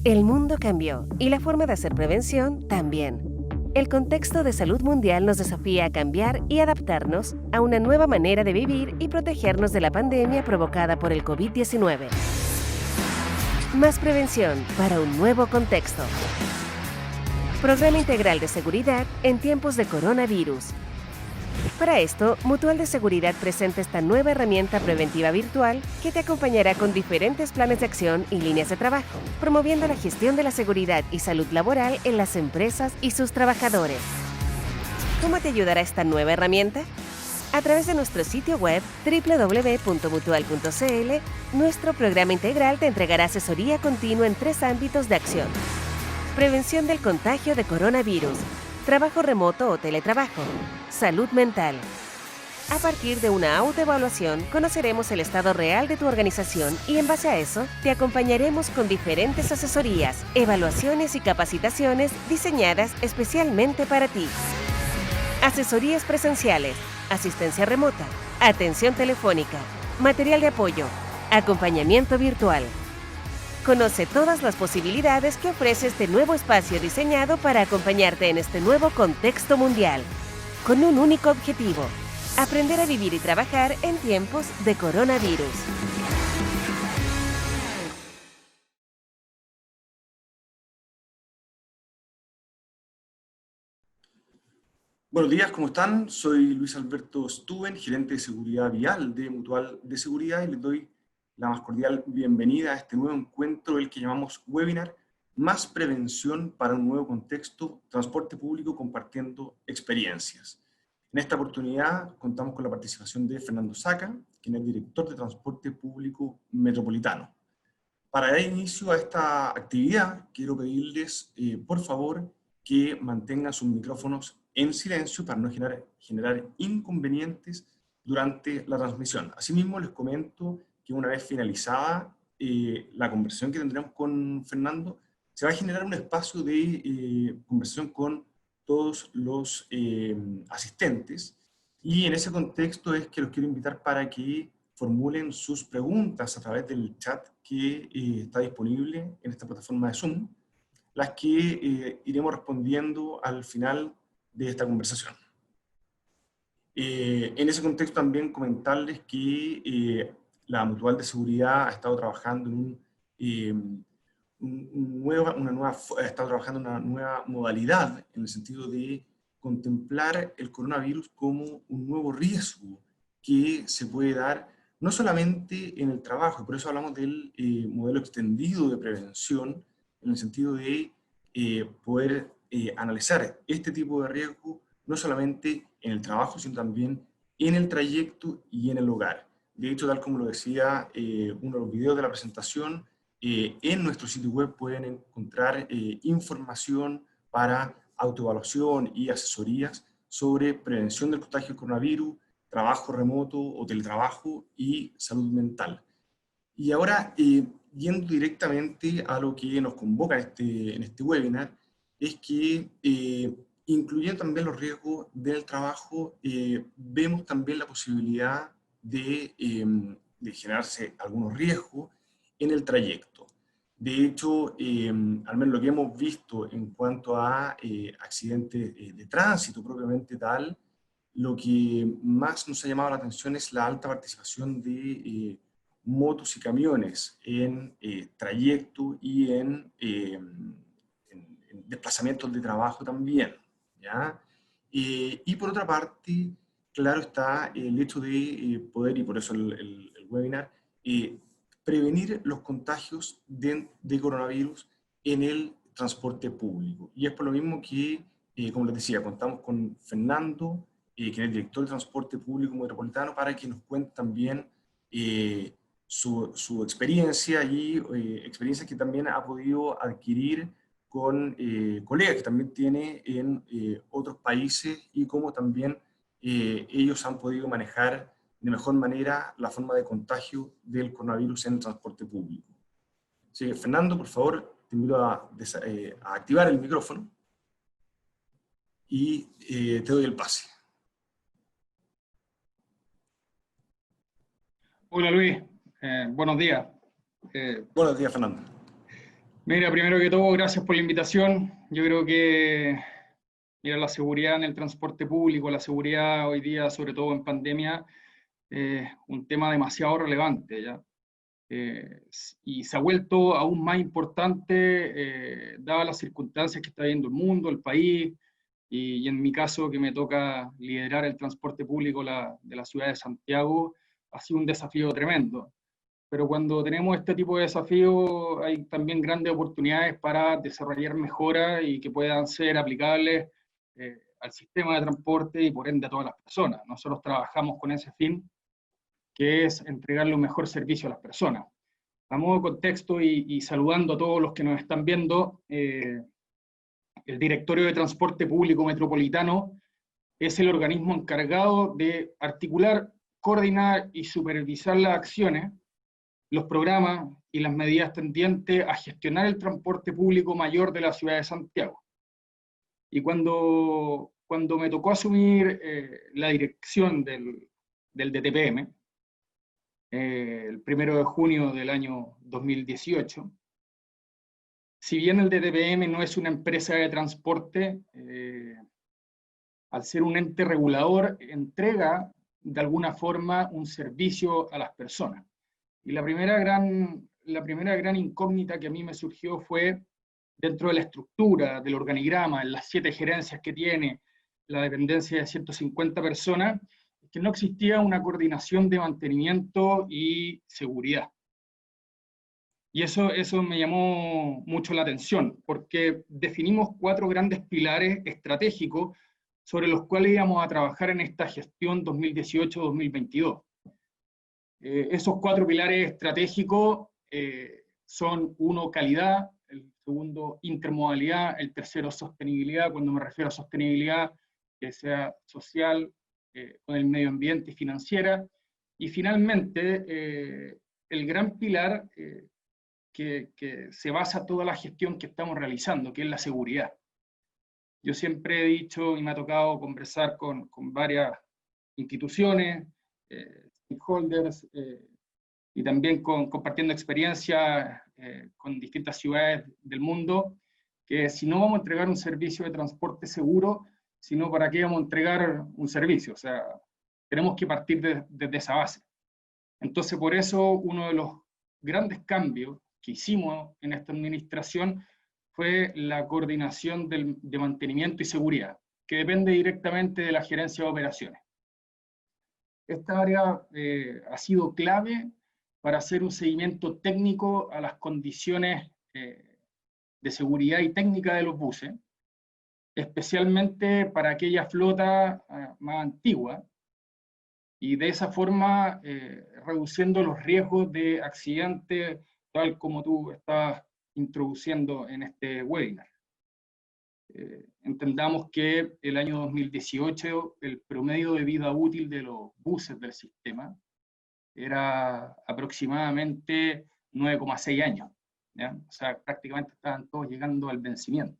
El mundo cambió y la forma de hacer prevención también. El contexto de salud mundial nos desafía a cambiar y adaptarnos a una nueva manera de vivir y protegernos de la pandemia provocada por el COVID-19. Más prevención para un nuevo contexto. Programa Integral de Seguridad en tiempos de coronavirus. Para esto, Mutual de Seguridad presenta esta nueva herramienta preventiva virtual que te acompañará con diferentes planes de acción y líneas de trabajo, promoviendo la gestión de la seguridad y salud laboral en las empresas y sus trabajadores. ¿Cómo te ayudará esta nueva herramienta? A través de nuestro sitio web www.mutual.cl, nuestro programa integral te entregará asesoría continua en 3 ámbitos de acción. Prevención del contagio de coronavirus, trabajo remoto o teletrabajo, salud mental. A partir de una autoevaluación, conoceremos el estado real de tu organización y en base a eso, te acompañaremos con diferentes asesorías, evaluaciones y capacitaciones diseñadas especialmente para ti. Asesorías presenciales, asistencia remota, atención telefónica, material de apoyo, acompañamiento virtual. Conoce todas las posibilidades que ofrece este nuevo espacio diseñado para acompañarte en este nuevo contexto mundial, con un único objetivo: aprender a vivir y trabajar en tiempos de coronavirus. Buenos días, ¿cómo están? Soy Luis Alberto Stuben, gerente de seguridad vial de Mutual de Seguridad, y les doy la más cordial bienvenida a este nuevo encuentro, el que llamamos webinar Más prevención para un nuevo contexto, transporte público compartiendo experiencias. En esta oportunidad contamos con la participación de Fernando Saca, quien es director de Transporte Público Metropolitano. Para dar inicio a esta actividad, quiero pedirles, por favor, que mantengan sus micrófonos en silencio para no generar inconvenientes durante la transmisión. Asimismo, les comento que una vez finalizada la conversación que tendremos con Fernando, se va a generar un espacio de conversación con todos los asistentes, y en ese contexto es que los quiero invitar para que formulen sus preguntas a través del chat que está disponible en esta plataforma de Zoom, las que iremos respondiendo al final de esta conversación. En ese contexto también comentarles que la Mutual de Seguridad ha estado trabajando en ha estado trabajando en una nueva modalidad, en el sentido de contemplar el coronavirus como un nuevo riesgo que se puede dar no solamente en el trabajo, y por eso hablamos del modelo extendido de prevención, en el sentido de poder analizar este tipo de riesgo no solamente en el trabajo, sino también en el trayecto y en el hogar. De hecho, tal como lo decía uno de los videos de la presentación, en nuestro sitio web pueden encontrar información para autoevaluación y asesorías sobre prevención del contagio del coronavirus, trabajo remoto o teletrabajo y salud mental. Y ahora, yendo directamente a lo que nos convoca en este webinar, es que incluyendo también los riesgos del trabajo, vemos también la posibilidad de generarse algunos riesgos en el trayecto. De hecho, al menos lo que hemos visto en cuanto a accidentes de tránsito propiamente tal, lo que más nos ha llamado la atención es la alta participación de motos y camiones en trayecto y en desplazamientos de trabajo también, ¿ya? Y por otra parte, claro está el hecho de poder, y por eso el webinar, prevenir los contagios de coronavirus en el transporte público. Y es por lo mismo que, como les decía, contamos con Fernando, quien es director de Transporte Público Metropolitano, para que nos cuente también su experiencia y experiencias que también ha podido adquirir con colegas que también tiene en otros países, y cómo también ellos han podido manejar de mejor manera la forma de contagio del coronavirus en el transporte público. Así que, Fernando, por favor, te invito a activar el micrófono y te doy el pase. Hola Luis, buenos días. Buenos días, Fernando. Mira, primero que todo, gracias por la invitación. Yo creo que, mira, la seguridad en el transporte público, la seguridad hoy día, sobre todo en pandemia, es un tema demasiado relevante, ¿ya? Y se ha vuelto aún más importante, dadas las circunstancias que está viviendo el mundo, el país, y en mi caso, que me toca liderar el transporte público de la ciudad de Santiago, ha sido un desafío tremendo. Pero cuando tenemos este tipo de desafíos, hay también grandes oportunidades para desarrollar mejoras y que puedan ser aplicables al sistema de transporte y por ende a todas las personas. Nosotros trabajamos con ese fin, que es entregarle un mejor servicio a las personas. A modo de contexto y saludando a todos los que nos están viendo, el Directorio de Transporte Público Metropolitano es el organismo encargado de articular, coordinar y supervisar las acciones, los programas y las medidas tendientes a gestionar el transporte público mayor de la ciudad de Santiago. Y cuando me tocó asumir la dirección del DTPM, el 1 de junio del año 2018, si bien el DTPM no es una empresa de transporte, al ser un ente regulador, entrega de alguna forma un servicio a las personas. Y la primera gran incógnita que a mí me surgió fue, dentro de la estructura, del organigrama, en las 7 gerencias que tiene la dependencia de 150 personas, que no existía una coordinación de mantenimiento y seguridad. Y eso me llamó mucho la atención, porque definimos 4 grandes pilares estratégicos sobre los cuales íbamos a trabajar en esta gestión 2018-2022. Esos 4 pilares estratégicos son: 1, calidad; el segundo, intermodalidad; el tercero, sostenibilidad. Cuando me refiero a sostenibilidad, que sea social, con el medio ambiente y financiera; y finalmente, el gran pilar que se basa toda la gestión que estamos realizando, que es la seguridad. Yo siempre he dicho, y me ha tocado conversar con varias instituciones, stakeholders, y también compartiendo experiencias con distintas ciudades del mundo, que si no vamos a entregar un servicio de transporte seguro, sino para qué vamos a entregar un servicio. O sea, tenemos que partir desde esa base. Entonces, por eso, uno de los grandes cambios que hicimos en esta administración fue la coordinación de mantenimiento y seguridad, que depende directamente de la gerencia de operaciones. Esta área ha sido clave para hacer un seguimiento técnico a las condiciones de seguridad y técnica de los buses, especialmente para aquella flota más antigua, y de esa forma reduciendo los riesgos de accidentes, tal como tú estás introduciendo en este webinar. Entendamos que el año 2018 el promedio de vida útil de los buses del sistema era aproximadamente 9,6 años, ¿ya? O sea, prácticamente estaban todos llegando al vencimiento.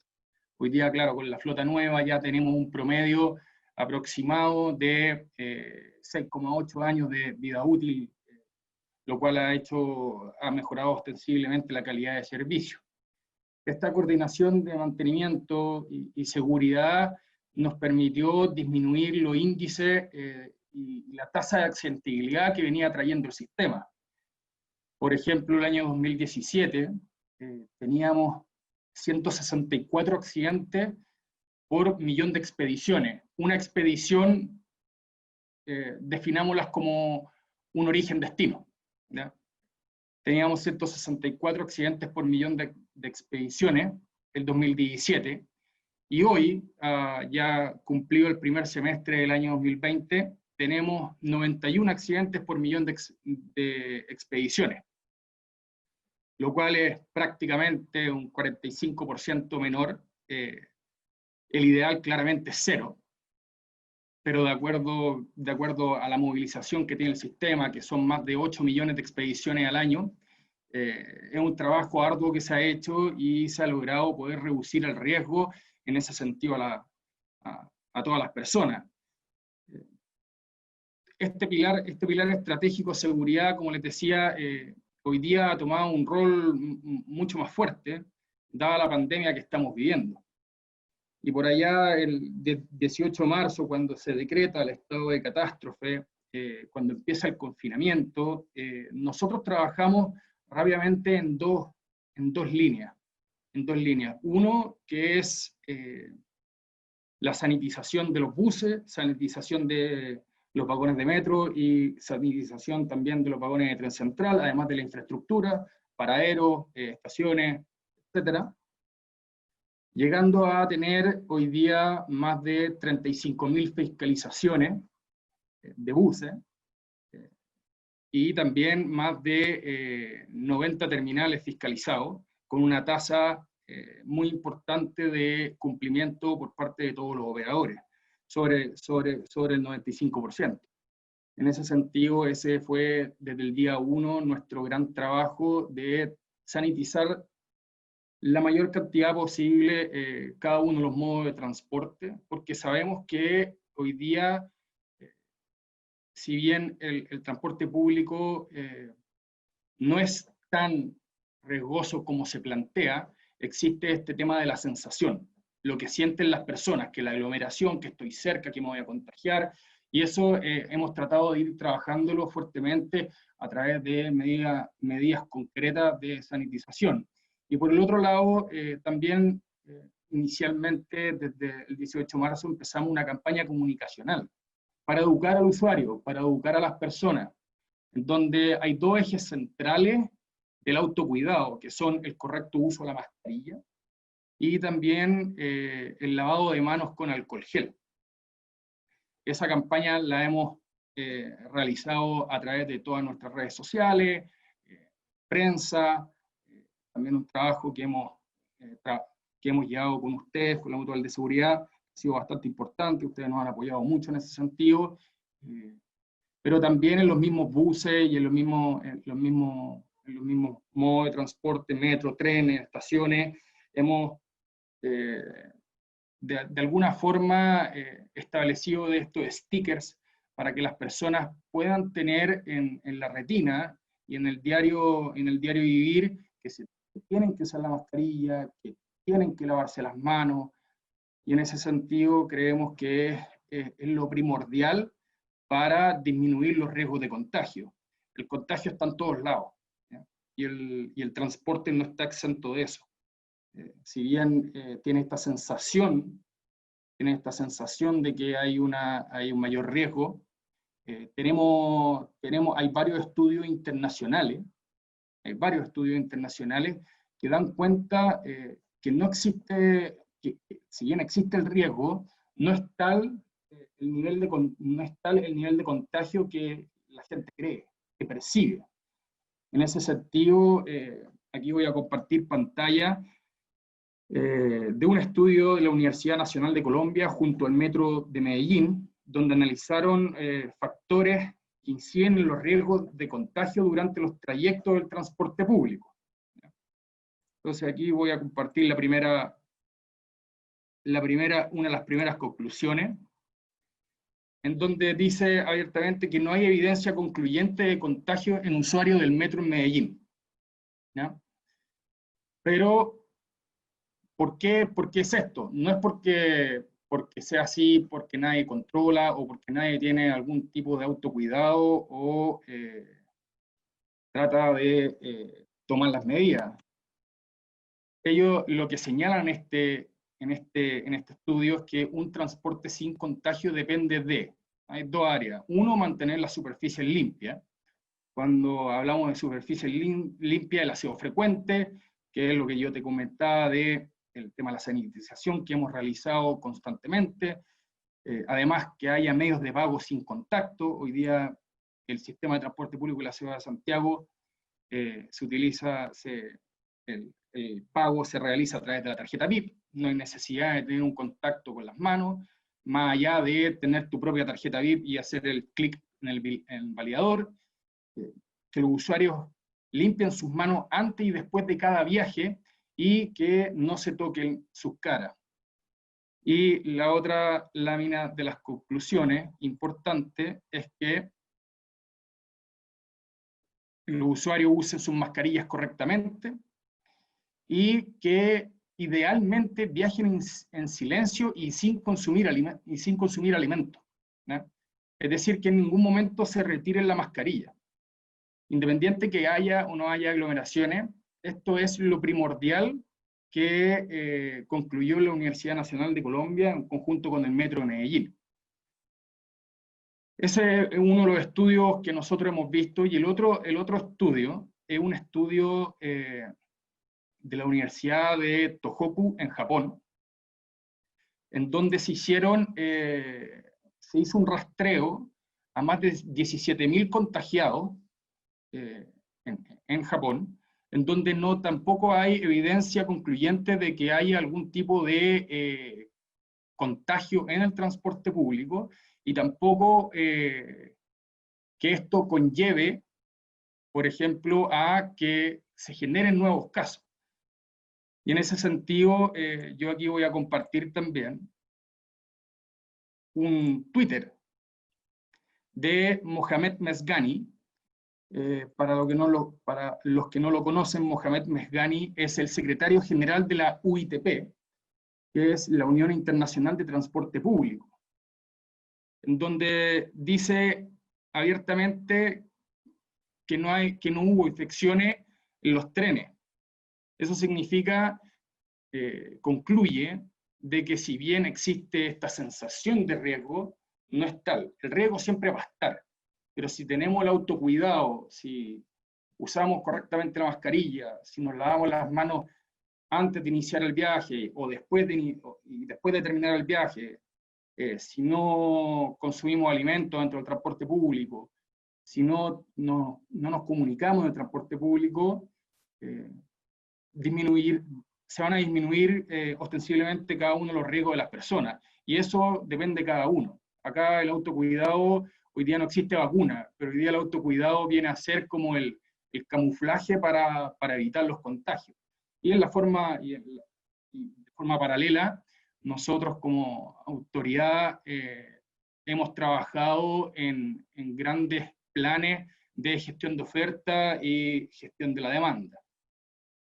Hoy día, claro, con la flota nueva ya tenemos un promedio aproximado de 6,8 años de vida útil, lo cual ha mejorado ostensiblemente la calidad de servicio. Esta coordinación de mantenimiento y seguridad nos permitió disminuir los índices y la tasa de accidentabilidad que venía trayendo el sistema. Por ejemplo, el año 2017 teníamos 164 accidentes por millón de expediciones. Una expedición, definámoslas como un origen-destino, ¿ya? Teníamos 164 accidentes por millón de expediciones el 2017, y hoy, ya cumplido el primer semestre del año 2020, tenemos 91 accidentes por millón de expediciones, lo cual es prácticamente un 45% menor. El ideal claramente es 0, pero de acuerdo a la movilización que tiene el sistema, que son más de 8 millones de expediciones al año, es un trabajo arduo que se ha hecho y se ha logrado poder reducir el riesgo en ese sentido a todas las personas. Este pilar estratégico de seguridad, como les decía, hoy día ha tomado un rol mucho más fuerte, dada la pandemia que estamos viviendo. Y por allá, el 18 de marzo, cuando se decreta el estado de catástrofe, cuando empieza el confinamiento, nosotros trabajamos rápidamente en dos líneas. Uno, que es la sanitización de los buses, sanitización de los vagones de metro y sanitización también de los vagones de tren central, además de la infraestructura, paraderos, estaciones, etcétera, llegando a tener hoy día más de 35.000 fiscalizaciones de buses, y también más de 90 terminales fiscalizados, con una tasa muy importante de cumplimiento por parte de todos los operadores, sobre el 95%. En ese sentido, ese fue desde el día 1 nuestro gran trabajo de sanitizar la mayor cantidad posible cada uno de los modos de transporte, porque sabemos que hoy día, si bien el transporte público no es tan riesgoso como se plantea, existe este tema de la sensación, lo que sienten las personas, que la aglomeración, que estoy cerca, que me voy a contagiar, y eso hemos tratado de ir trabajándolo fuertemente a través de medidas concretas de sanitización. Y por el otro lado, también inicialmente desde el 18 de marzo empezamos una campaña comunicacional para educar al usuario, para educar a las personas, en donde hay dos ejes centrales del autocuidado, que son el correcto uso de la mascarilla y también el lavado de manos con alcohol gel. Esa campaña la hemos realizado a través de todas nuestras redes sociales, prensa, también un trabajo que hemos llevado con ustedes, con la Mutual de Seguridad, ha sido bastante importante, ustedes nos han apoyado mucho en ese sentido, pero también en los mismos buses y en los mismos modos de transporte, metro, trenes, estaciones, hemos de alguna forma establecido de estos stickers para que las personas puedan tener en la retina y en el diario vivir que se tienen que usar la mascarilla, que tienen que lavarse las manos, y en ese sentido creemos que es lo primordial para disminuir los riesgos de contagio. El contagio está en todos lados, ¿ya? Y el transporte no está exento de eso. Si bien tiene esta sensación de que hay un mayor riesgo, hay varios estudios internacionales, que dan cuenta que no existe, que si bien existe el riesgo, no es tal el nivel de contagio que la gente cree, que percibe. En ese sentido, aquí voy a compartir pantalla de un estudio de la Universidad Nacional de Colombia junto al Metro de Medellín, donde analizaron factores que inciden en los riesgos de contagio durante los trayectos del transporte público. Entonces aquí voy a compartir una de las primeras conclusiones, en donde dice abiertamente que no hay evidencia concluyente de contagio en usuarios del metro en Medellín, ¿ya? Pero, ¿por qué es esto? No es porque sea así, porque nadie controla, o porque nadie tiene algún tipo de autocuidado, o trata de tomar las medidas. Ellos lo que señalan en este estudio es que un transporte sin contagio depende de, hay dos áreas. Uno, mantener la superficie limpia. Cuando hablamos de superficie limpia, el aseo frecuente, que es lo que yo te comentaba del tema de la sanitización que hemos realizado constantemente. Además, que haya medios de pago sin contacto. Hoy día el sistema de transporte público de la ciudad de Santiago el pago se realiza a través de la tarjeta VIP, no hay necesidad de tener un contacto con las manos, más allá de tener tu propia tarjeta VIP y hacer el clic en el validador, que los usuarios limpien sus manos antes y después de cada viaje y que no se toquen sus caras. Y la otra lámina de las conclusiones importante es que los usuarios usen sus mascarillas correctamente, y que idealmente viajen en silencio y sin consumir alimentos, ¿no? Es decir, que en ningún momento se retiren la mascarilla. Independiente que haya o no haya aglomeraciones, esto es lo primordial que concluyó la Universidad Nacional de Colombia en conjunto con el Metro de Medellín. Ese es uno de los estudios que nosotros hemos visto, y el otro estudio es un estudio de la Universidad de Tohoku en Japón, en donde se hizo un rastreo a más de 17.000 contagiados en Japón, en donde tampoco hay evidencia concluyente de que haya algún tipo de contagio en el transporte público, y tampoco que esto conlleve, por ejemplo, a que se generen nuevos casos. Y en ese sentido, yo aquí voy a compartir también un Twitter de Mohamed Mesghani. Para los que no lo conocen, Mohamed Mesghani es el secretario general de la UITP, que es la Unión Internacional de Transporte Público, en donde dice abiertamente que no hubo infecciones en los trenes. Eso significa, concluye, de que si bien existe esta sensación de riesgo, no es tal. El riesgo siempre va a estar, pero si tenemos el autocuidado, si usamos correctamente la mascarilla, si nos lavamos las manos antes de iniciar el viaje o después de terminar el viaje, si no consumimos alimentos dentro del transporte público, si no nos comunicamos en el transporte público, se van a disminuir ostensiblemente cada uno de los riesgos de las personas, y eso depende de cada uno. Acá el autocuidado, hoy día no existe vacuna, pero hoy día el autocuidado viene a ser como el camuflaje para evitar los contagios. Y de forma paralela, nosotros como autoridad hemos trabajado en grandes planes de gestión de oferta y gestión de la demanda.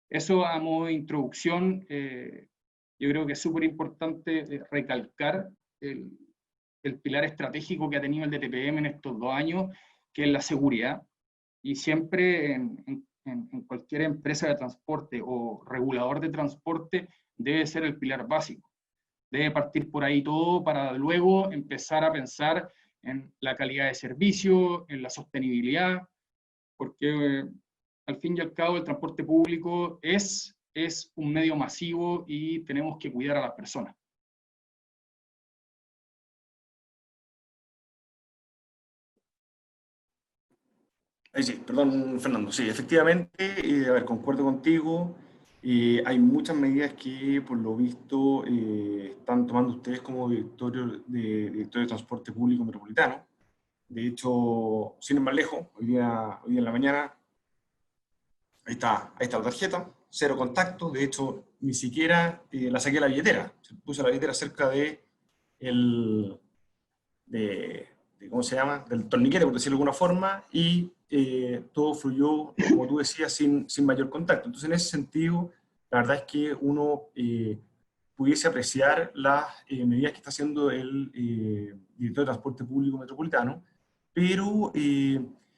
Eso a modo de introducción, yo creo que es súper importante recalcar el pilar estratégico que ha tenido el DTPM en estos 2 años, que es la seguridad, y siempre en cualquier empresa de transporte o regulador de transporte debe ser el pilar básico. Debe partir por ahí todo para luego empezar a pensar en la calidad de servicio, en la sostenibilidad, porque al fin y al cabo el transporte público es un medio masivo y tenemos que cuidar a las personas. Sí, perdón, Fernando. Sí, efectivamente, a ver, concuerdo contigo. Hay muchas medidas que, por lo visto, están tomando ustedes como directorio de transporte público metropolitano. De hecho, sin ir más lejos, hoy día en la mañana, ahí está la tarjeta, 0 contactos. De hecho, ni siquiera la saqué de la billetera. Puse la billetera cerca ¿cómo se llama? Del torniquete, por decirlo de alguna forma, y todo fluyó, como tú decías, sin mayor contacto. Entonces, en ese sentido, la verdad es que uno pudiese apreciar las medidas que está haciendo el director de transporte público metropolitano, pero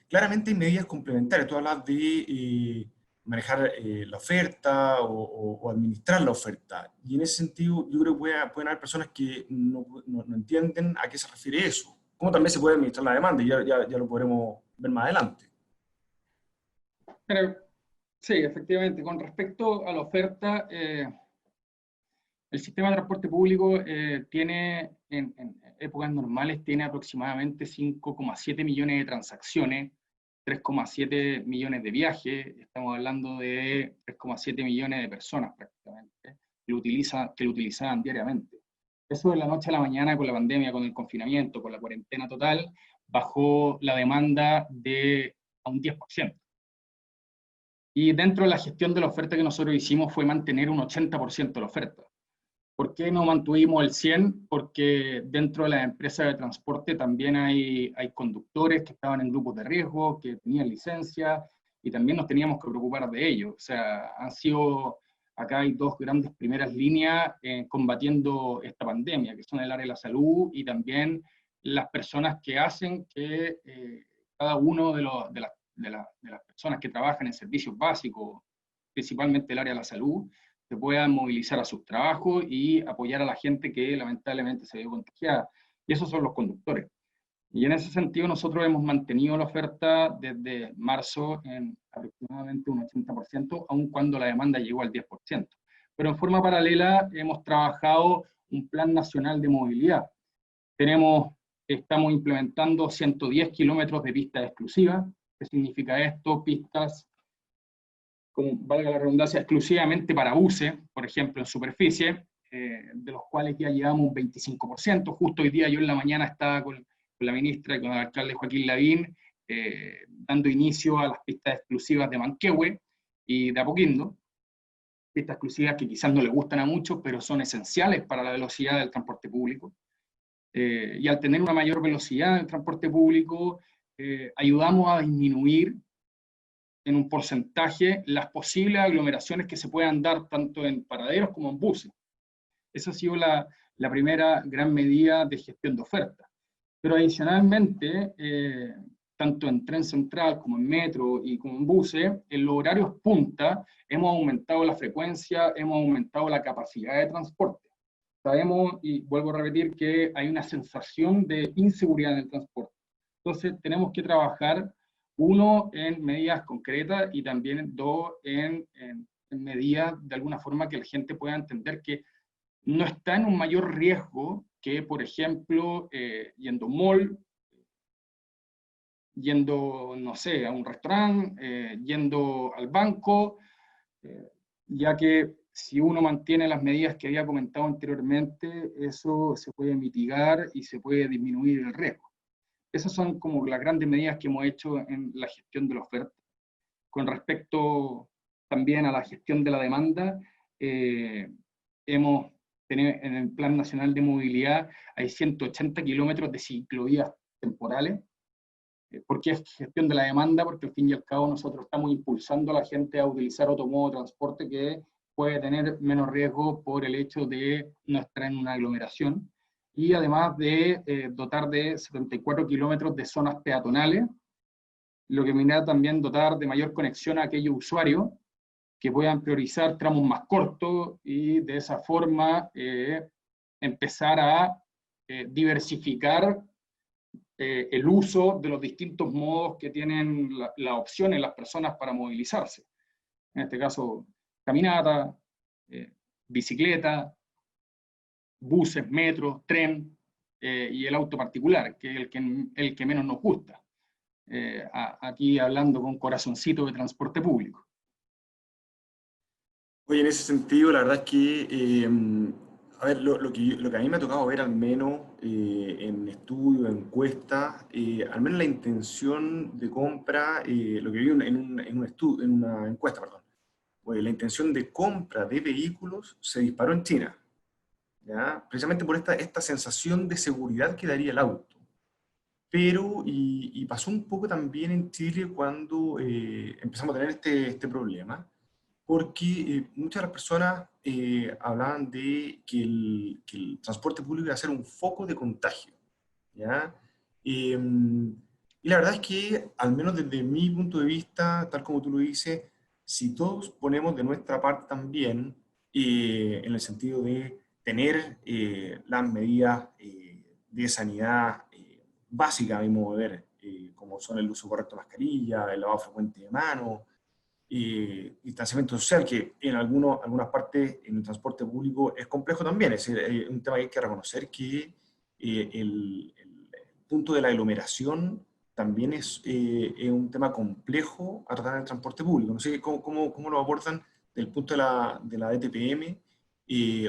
claramente hay medidas complementarias. Tú hablas de manejar la oferta o administrar la oferta, y en ese sentido yo creo que pueden haber personas que no entienden a qué se refiere eso. ¿Cómo también se puede administrar la demanda? Y ya lo podremos ver más adelante. Pero, sí, efectivamente, con respecto a la oferta, el sistema de transporte público tiene, en épocas normales, tiene aproximadamente 5,7 millones de transacciones, 3,7 millones de viajes, estamos hablando de 3,7 millones de personas prácticamente, que lo utilizaban diariamente. Eso de la noche a la mañana, con la pandemia, con el confinamiento, con la cuarentena total, bajó la demanda a un 10%. Y dentro de la gestión de la oferta que nosotros hicimos fue mantener un 80% de la oferta. ¿Por qué no mantuvimos el 100%? Porque dentro de las empresas de transporte también hay conductores que estaban en grupos de riesgo, que tenían licencia, y también nos teníamos que preocupar de ellos. O sea, han sido acá hay dos grandes primeras líneas combatiendo esta pandemia, que son el área de la salud y también las personas que hacen que cada uno de las personas que trabajan en servicios básicos, principalmente el área de la salud, se puedan movilizar a sus trabajos y apoyar a la gente que lamentablemente se vio contagiada. Y esos son los conductores. Y en ese sentido nosotros hemos mantenido la oferta desde marzo en aproximadamente un 80%, aun cuando la demanda llegó al 10%. Pero en forma paralela hemos trabajado un plan nacional de movilidad. Estamos implementando 110 kilómetros de pistas exclusivas. ¿Qué significa esto? Pistas, como valga la redundancia, exclusivamente para buses, por ejemplo, en superficie, de los cuales ya llevamos un 25%. Justo hoy día yo en la mañana estaba con la ministra y con el alcalde Joaquín Lavín, dando inicio a las pistas exclusivas de Manquehue y de Apoquindo, pistas exclusivas que quizás no le gustan a muchos, pero son esenciales para la velocidad del transporte público. Y al tener una mayor velocidad en el transporte público, ayudamos a disminuir en un porcentaje las posibles aglomeraciones que se puedan dar tanto en paraderos como en buses. Esa ha sido la primera gran medida de gestión de oferta. Pero adicionalmente, tanto en tren central como en metro y como en buses, en los horarios punta hemos aumentado la frecuencia, hemos aumentado la capacidad de transporte. Sabemos, y vuelvo a repetir, que hay una sensación de inseguridad en el transporte. Entonces tenemos que trabajar, uno, en medidas concretas y también, dos, en medidas de alguna forma que la gente pueda entender que no está en un mayor riesgo que, por ejemplo, yendo a un mall, yendo, no sé, a un restaurante, yendo al banco, ya que si uno mantiene las medidas que había comentado anteriormente, eso se puede mitigar y se puede disminuir el riesgo. Esas son como las grandes medidas que hemos hecho en la gestión de la oferta. Con respecto también a la gestión de la demanda, en el Plan Nacional de Movilidad hay 180 kilómetros de ciclovías temporales. ¿Por qué es gestión de la demanda? Porque al fin y al cabo nosotros estamos impulsando a la gente a utilizar otro modo de transporte que puede tener menos riesgo por el hecho de no estar en una aglomeración. Y además de dotar de 74 kilómetros de zonas peatonales, lo que me da también dotar de mayor conexión a aquellos usuarios que puedan priorizar tramos más cortos y de esa forma empezar a diversificar el uso de los distintos modos que tienen la opción en las personas para movilizarse. En este caso, caminata, bicicleta, buses, metros, tren y el auto particular, que es el que menos nos gusta. Aquí hablando con corazoncito de transporte público. Oye, en ese sentido, la verdad es que, a ver, lo que a mí me ha tocado ver, al menos en estudios, encuestas, al menos la intención de compra, lo que vi en una encuesta, perdón, pues la intención de compra de vehículos se disparó en China, ¿ya? Precisamente por esta sensación de seguridad que daría el auto. Pero, y pasó un poco también en Chile cuando empezamos a tener este problema, porque muchas de las personas hablaban de que el transporte público iba a ser un foco de contagio, ¿ya? Y la verdad es que, al menos desde mi punto de vista, tal como tú lo dices, si todos ponemos de nuestra parte también, en el sentido de tener las medidas de sanidad básicas, a mi modo de ver, como son el uso correcto de mascarilla, el lavado frecuente de manos, distanciamiento social, que en algunas partes en el transporte público es complejo también. Es decir, un tema que hay que reconocer que el punto de la aglomeración también es un tema complejo a tratar en el transporte público. No sé cómo lo abordan desde el punto de la DTPM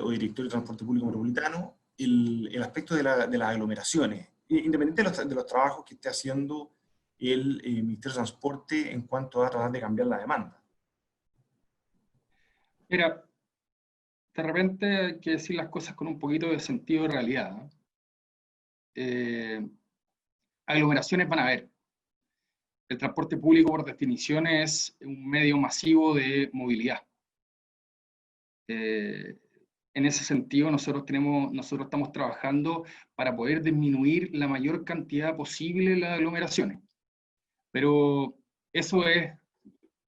o Directorio de Transporte Público Metropolitano, el aspecto de las aglomeraciones, independiente de los trabajos que esté haciendo el Ministerio de Transporte en cuanto a tratar de cambiar la demanda. Mira, de repente hay que decir las cosas con un poquito de sentido de realidad, ¿no? Aglomeraciones van a haber. El transporte público, por definición, es un medio masivo de movilidad. En ese sentido, nosotros estamos trabajando para poder disminuir la mayor cantidad posible las aglomeraciones. Pero eso es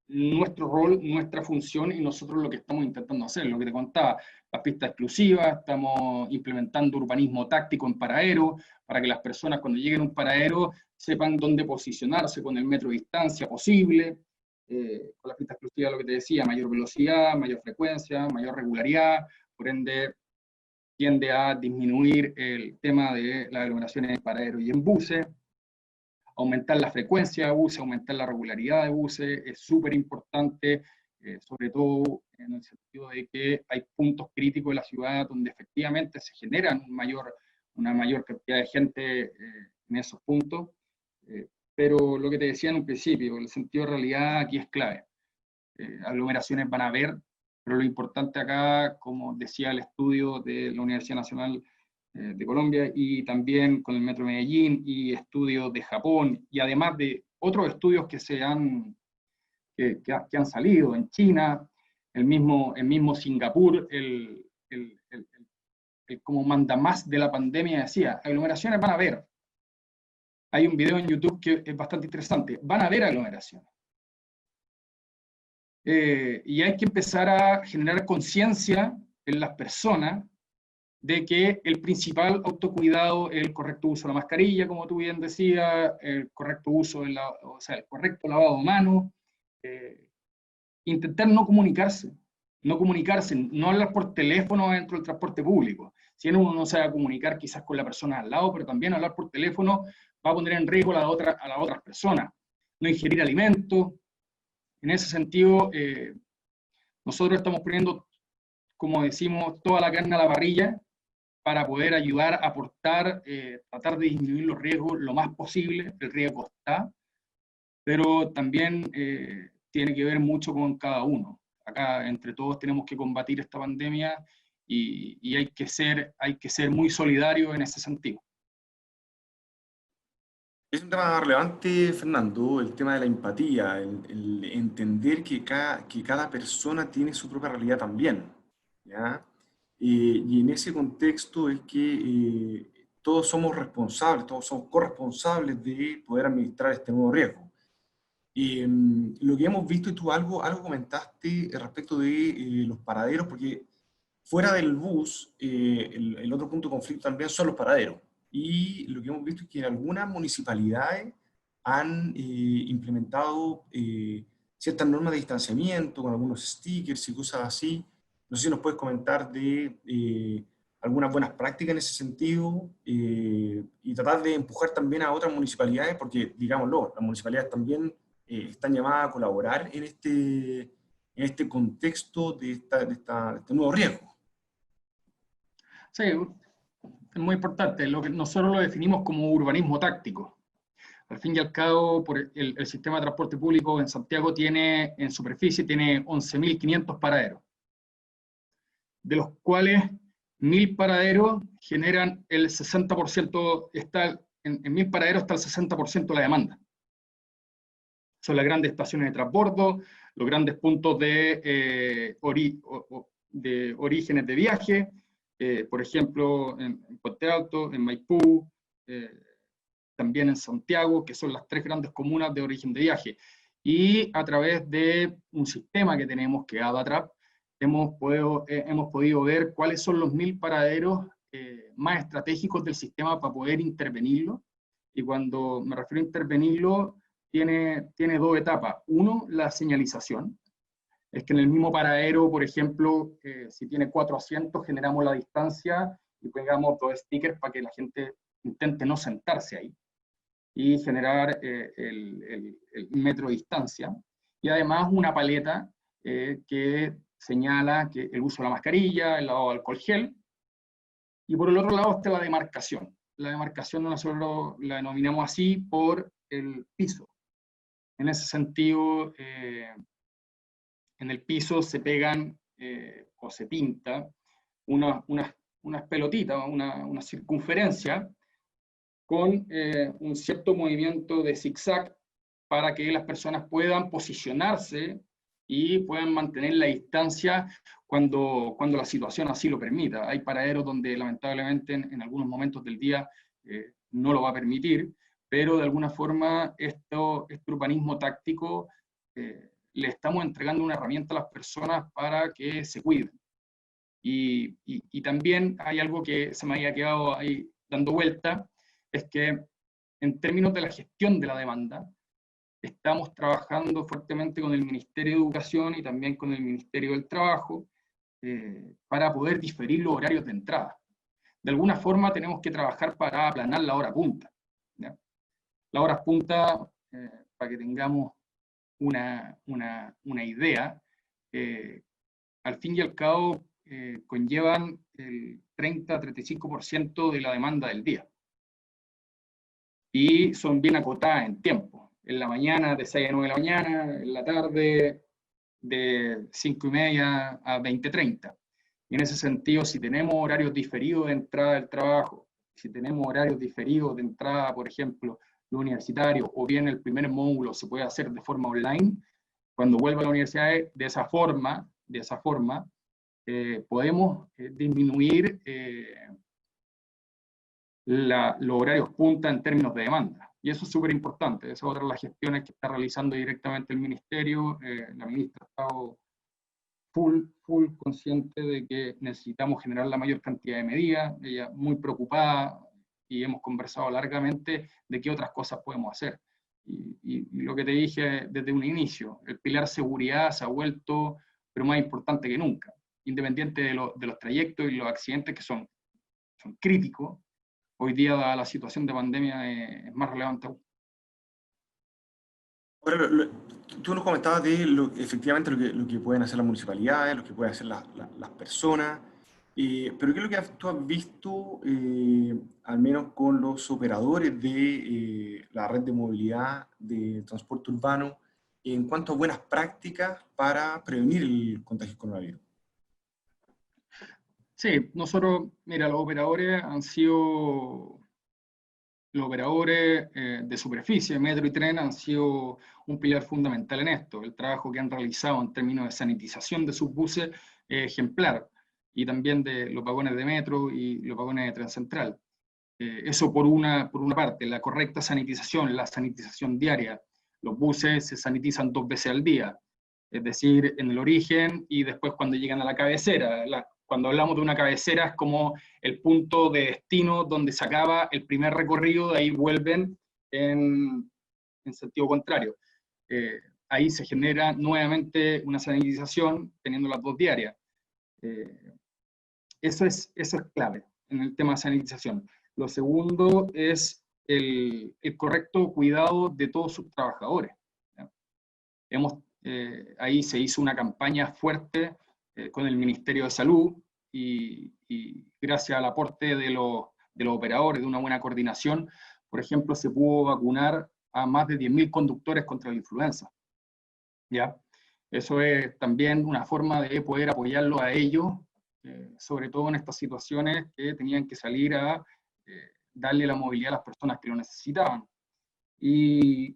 nuestro rol, nuestra función, y nosotros lo que estamos intentando hacer, lo que te contaba, las pistas exclusivas, estamos implementando urbanismo táctico en paraderos, para que las personas cuando lleguen a un paradero sepan dónde posicionarse con el metro de distancia posible. Con las pistas exclusivas, lo que te decía, mayor velocidad, mayor frecuencia, mayor regularidad, por ende tiende a disminuir el tema de las aglomeraciones en paraderos y en buses. Aumentar la frecuencia de buses, aumentar la regularidad de buses, es súper importante, sobre todo en el sentido de que hay puntos críticos de la ciudad donde efectivamente se generan una mayor cantidad de gente en esos puntos, pero lo que te decía en un principio, el sentido de realidad aquí es clave. Aglomeraciones van a haber, pero lo importante acá, como decía el estudio de la Universidad Nacional de Colombia, y también con el Metro Medellín, y estudios de Japón, y además de otros estudios que han salido en China, el mismo Singapur, el como mandamás de la pandemia decía, aglomeraciones van a haber. Hay un video en YouTube que es bastante interesante, van a haber aglomeraciones. Y hay que empezar a generar conciencia en las personas de que el principal autocuidado es el correcto uso de la mascarilla, como tú bien decías, el correcto uso, el correcto lavado de manos, intentar no comunicarse, no hablar por teléfono dentro del transporte público. Si uno no se va a comunicar quizás con la persona al lado, pero también hablar por teléfono va a poner en riesgo a las otras personas. No ingerir alimentos. En ese sentido, nosotros estamos poniendo, como decimos, toda la carne a la parrilla para poder ayudar a aportar, tratar de disminuir los riesgos lo más posible. El riesgo está, pero también tiene que ver mucho con cada uno. Acá entre todos tenemos que combatir esta pandemia y hay que ser muy solidarios en ese sentido. Es un tema relevante, Fernando, el tema de la empatía, el entender que cada persona tiene su propia realidad también, ¿ya? Y en ese contexto es que todos somos responsables, todos somos corresponsables de poder administrar este nuevo riesgo. Lo que hemos visto, y tú algo comentaste respecto de los paraderos, porque fuera del bus, el otro punto de conflicto también son los paraderos. Y lo que hemos visto es que en algunas municipalidades han implementado ciertas normas de distanciamiento, con algunos stickers y cosas así. No sé si nos puedes comentar de algunas buenas prácticas en ese sentido y tratar de empujar también a otras municipalidades, porque, digámoslo, las municipalidades también están llamadas a colaborar en este contexto de este nuevo riesgo. Sí, es muy importante. Nosotros lo definimos como urbanismo táctico. Al fin y al cabo, el sistema de transporte público en Santiago tiene, en superficie, tiene 11.500 paraderos, de los cuales 1.000 paraderos generan el 60%, en 1.000 paraderos está el 60% de la demanda. Son las grandes estaciones de transbordo, los grandes puntos de orígenes de viaje, por ejemplo, en Puente Alto, en Maipú, también en Santiago, que son las 3 grandes comunas de origen de viaje. Y a través de un sistema que tenemos, que es ADATRAP, hemos podido ver cuáles son los 1.000 paraderos más estratégicos del sistema para poder intervenirlo. Y cuando me refiero a intervenirlo, tiene 2 etapas. Uno, la señalización. Es que en el mismo paradero, por ejemplo, si tiene 4 asientos, generamos la distancia y pegamos 2 stickers para que la gente intente no sentarse ahí y generar el metro de distancia. Y además una paleta que señala que el uso de la mascarilla, el lavado de alcohol gel. Y por el otro lado está la demarcación. La demarcación nosotros la denominamos así por el piso. En ese sentido, en el piso se pegan o se pinta unas pelotitas, una circunferencia con un cierto movimiento de zigzag para que las personas puedan posicionarse y puedan mantener la distancia cuando la situación así lo permita. Hay paraderos donde lamentablemente en algunos momentos del día no lo va a permitir, pero de alguna forma este urbanismo táctico le estamos entregando una herramienta a las personas para que se cuiden. Y también hay algo que se me había quedado ahí dando vuelta, es que en términos de la gestión de la demanda, estamos trabajando fuertemente con el Ministerio de Educación y también con el Ministerio del Trabajo para poder diferir los horarios de entrada. De alguna forma tenemos que trabajar para aplanar la hora punta, ¿ya? La hora punta, para que tengamos una idea, al fin y al cabo conllevan el 30-35% de la demanda del día. Y son bien acotadas en tiempo. En la mañana de 6 a 9 de la mañana, en la tarde de 5:30 a 20:30. Y en ese sentido, si tenemos horarios diferidos de entrada del trabajo, si tenemos horarios diferidos de entrada, por ejemplo, lo universitario, o bien el primer módulo se puede hacer de forma online, cuando vuelva a la universidad de esa forma podemos disminuir los horarios punta en términos de demanda. Y eso es súper importante. Esa es otra de las gestiones que está realizando directamente el Ministerio. La ministra ha estado full consciente de que necesitamos generar la mayor cantidad de medidas. Ella muy preocupada y hemos conversado largamente de qué otras cosas podemos hacer. Y lo que te dije desde un inicio, el pilar seguridad se ha vuelto, pero más importante que nunca. Independiente de los trayectos y los accidentes que son críticos, hoy día la situación de pandemia es más relevante aún. Ahora, tú nos comentabas de efectivamente lo que pueden hacer las municipalidades, lo que pueden hacer las personas, pero ¿qué es lo que tú has visto, al menos con los operadores de la red de movilidad de transporte urbano, en cuanto a buenas prácticas para prevenir el contagio del coronavirus? Sí, nosotros, mira, los operadores de superficie, metro y tren, han sido un pilar fundamental en esto. El trabajo que han realizado en términos de sanitización de sus buses es ejemplar, y también de los vagones de metro y los vagones de tren central. Eso por una parte, la correcta sanitización, la sanitización diaria. Los buses se sanitizan 2 veces al día, es decir, en el origen y después cuando llegan a la cabecera. Cuando hablamos de una cabecera es como el punto de destino donde se acaba el primer recorrido, de ahí vuelven en sentido contrario. Ahí se genera nuevamente una sanitización teniendo las 2 diarias. Eso es clave en el tema de sanitización. Lo segundo es el correcto cuidado de todos sus trabajadores. Ahí se hizo una campaña fuerte con el Ministerio de Salud y gracias al aporte de los operadores, de una buena coordinación, por ejemplo, se pudo vacunar a más de 10.000 conductores contra la influenza. ¿Ya? Eso es también una forma de poder apoyarlo a ellos, sobre todo en estas situaciones que tenían que salir a darle la movilidad a las personas que lo necesitaban. Y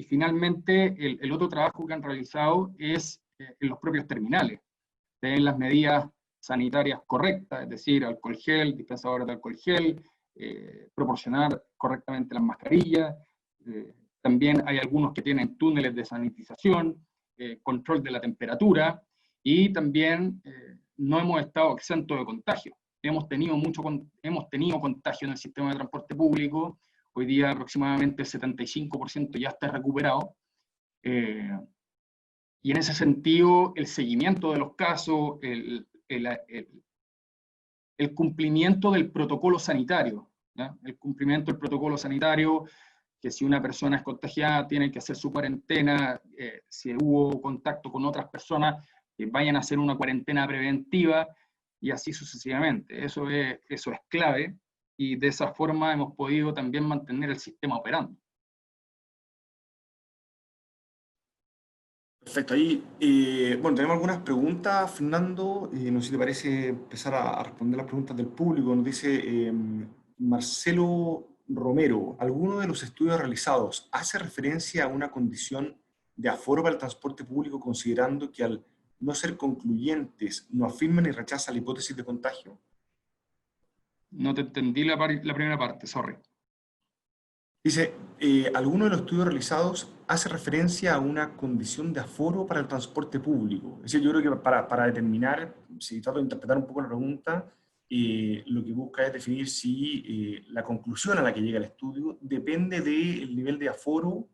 finalmente, el otro trabajo que han realizado es en los propios terminales, en las medidas sanitarias correctas, es decir, alcohol gel, dispensadores de alcohol gel, proporcionar correctamente las mascarillas. También hay algunos que tienen túneles de sanitización, control de la temperatura, y también no hemos estado exentos de contagio. Hemos tenido contagio en el sistema de transporte público. Hoy día aproximadamente el 75% ya está recuperado. Y en ese sentido, el seguimiento de los casos, el cumplimiento del protocolo sanitario, ¿ya? El cumplimiento del protocolo sanitario, que si una persona es contagiada tiene que hacer su cuarentena, si hubo contacto con otras personas, vayan a hacer una cuarentena preventiva, y así sucesivamente. Eso es clave, y de esa forma hemos podido también mantener el sistema operando. Perfecto. Ahí, bueno, tenemos algunas preguntas, Fernando. No sé si te parece empezar a responder las preguntas del público. Nos dice Marcelo Romero: ¿alguno de los estudios realizados hace referencia a una condición de aforo para el transporte público, considerando que al no ser concluyentes no afirman y rechazan la hipótesis de contagio? No te entendí la primera parte, sorry. Dice, alguno de los estudios realizados hace referencia a una condición de aforo para el transporte público. Es decir, yo creo que para determinar, si trato de interpretar un poco la pregunta, lo que busca es definir si la conclusión a la que llega el estudio depende del nivel de aforo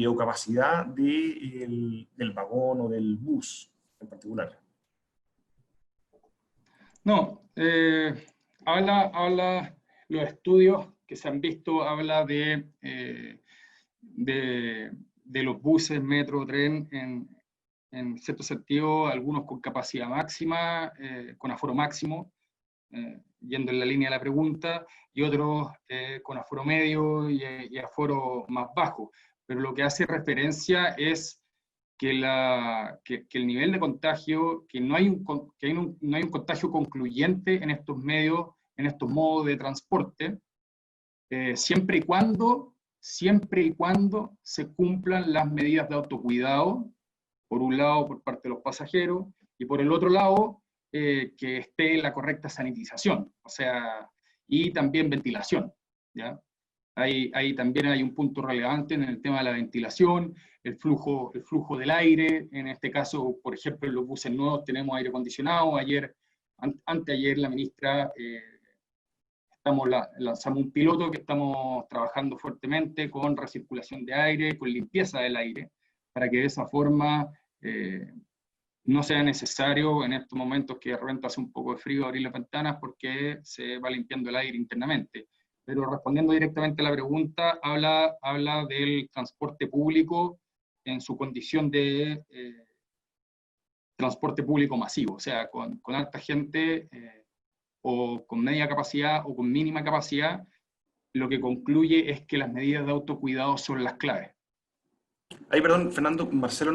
o capacidad del vagón o del bus en particular. No, habla los estudios que se han visto, habla de los buses, metro, tren, en cierto sentido, algunos con capacidad máxima, con aforo máximo, yendo en la línea de la pregunta, y otros con aforo medio y aforo más bajo. Pero lo que hace referencia es que el nivel de contagio, que no hay un contagio concluyente en estos medios, en estos modos de transporte, siempre y cuando se cumplan las medidas de autocuidado, por un lado por parte de los pasajeros, y por el otro lado, que esté la correcta sanitización, o sea, y también ventilación, ¿ya? Ahí también hay un punto relevante en el tema de la ventilación, el flujo del aire. En este caso, por ejemplo, en los buses nuevos tenemos aire acondicionado. Anteayer la ministra lanzamos un piloto que estamos trabajando fuertemente con recirculación de aire, con limpieza del aire, para que de esa forma no sea necesario en estos momentos que de repente hace un poco de frío abrir las ventanas porque se va limpiando el aire internamente. Pero respondiendo directamente a la pregunta, habla del transporte público en su condición de transporte público masivo, o sea, con alta gente o con media capacidad o con mínima capacidad. Lo que concluye es que las medidas de autocuidado son las claves. Ahí, perdón, Fernando, Marcelo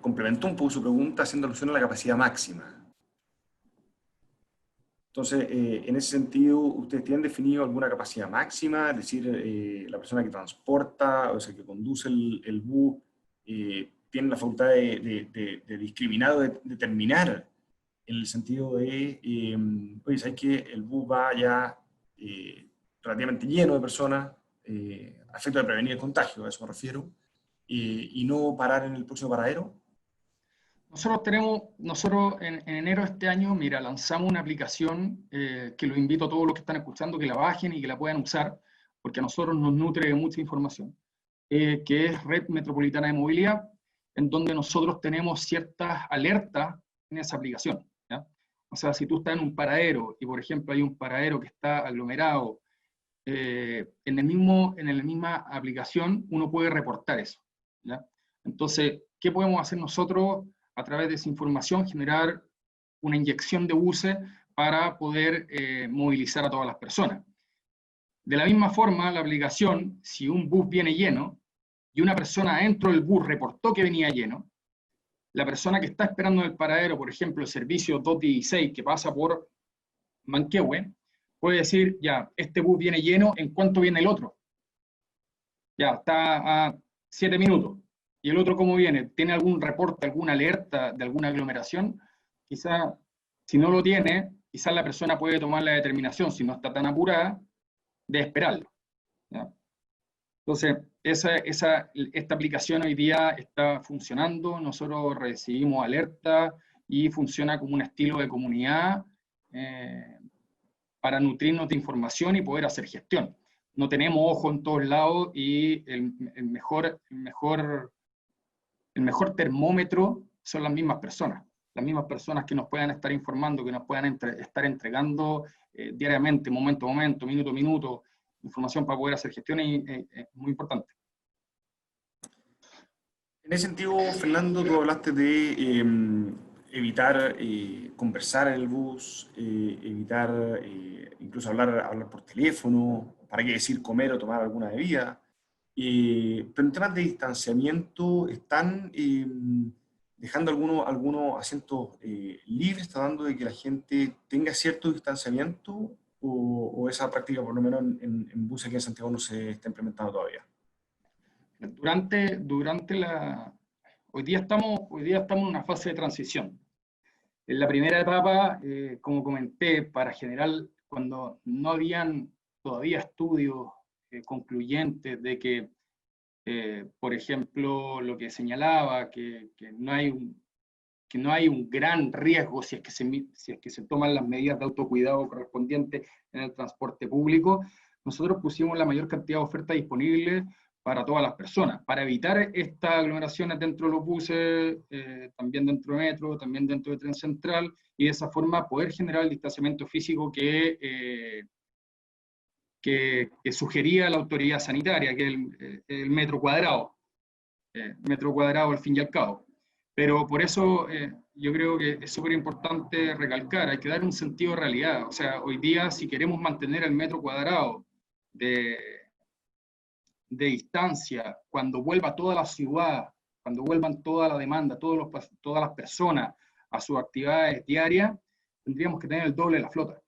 complementó un poco su pregunta haciendo alusión a la capacidad máxima. Entonces, en ese sentido, ¿ustedes tienen definido alguna capacidad máxima? Es decir, la persona que transporta, o sea, que conduce el bus, tiene la facultad de discriminar o de determinar en el sentido de, oye, ¿sabes qué? El bus va ya relativamente lleno de personas, a efecto de prevenir el contagio, a eso me refiero, y no parar en el próximo paradero. Nosotros en enero de este año, mira, lanzamos una aplicación que los invito a todos los que están escuchando que la bajen y que la puedan usar, porque a nosotros nos nutre de mucha información, que es Red Metropolitana de Movilidad, en donde nosotros tenemos ciertas alertas en esa aplicación, ¿ya? O sea, si tú estás en un paradero y, por ejemplo, hay un paradero que está aglomerado, en la misma aplicación uno puede reportar eso, ¿ya? Entonces, ¿qué podemos hacer nosotros? A través de esa información, generar una inyección de buses para poder movilizar a todas las personas. De la misma forma, la aplicación, si un bus viene lleno y una persona dentro del bus reportó que venía lleno, la persona que está esperando en el paradero, por ejemplo, el servicio 216 que pasa por Manquehue, puede decir, ya, este bus viene lleno, ¿en cuánto viene el otro? Ya, está a 7 minutos. ¿Y el otro cómo viene? ¿Tiene algún reporte, alguna alerta de alguna aglomeración? Quizá, si no lo tiene, quizás la persona puede tomar la determinación, si no está tan apurada, de esperarlo, ¿ya? Entonces, esta aplicación hoy día está funcionando, nosotros recibimos alerta y funciona como un estilo de comunidad para nutrirnos de información y poder hacer gestión. No tenemos ojo en todos lados y el mejor termómetro son las mismas personas que nos puedan estar informando, que nos puedan estar entregando diariamente, momento a momento, minuto a minuto, información para poder hacer gestión, y es muy importante. En ese sentido, Fernando, tú hablaste de evitar conversar en el bus, evitar incluso hablar por teléfono, para qué decir comer o tomar alguna bebida. Pero en temas de distanciamiento, ¿están dejando algunos asientos libres, tratando de que la gente tenga cierto distanciamiento? ¿O esa práctica, por lo menos en buses aquí en Santiago, no se está implementando todavía? Hoy día estamos en una fase de transición. En la primera etapa, como comenté, para generar, cuando no habían todavía estudios concluyentes de que, por ejemplo, lo que señalaba, que no hay un gran riesgo si es que se toman las medidas de autocuidado correspondientes en el transporte público, nosotros pusimos la mayor cantidad de oferta disponible para todas las personas, para evitar estas aglomeraciones dentro de los buses, también dentro de metro, también dentro de tren central, y de esa forma poder generar el distanciamiento físico que sugería la autoridad sanitaria, que es el metro cuadrado al fin y al cabo. Pero por eso yo creo que es súper importante recalcar, hay que dar un sentido de realidad. O sea, hoy día si queremos mantener el metro cuadrado de distancia, cuando vuelva toda la ciudad, cuando vuelvan toda la demanda, todas las personas a sus actividades diarias, tendríamos que tener el doble de la flota.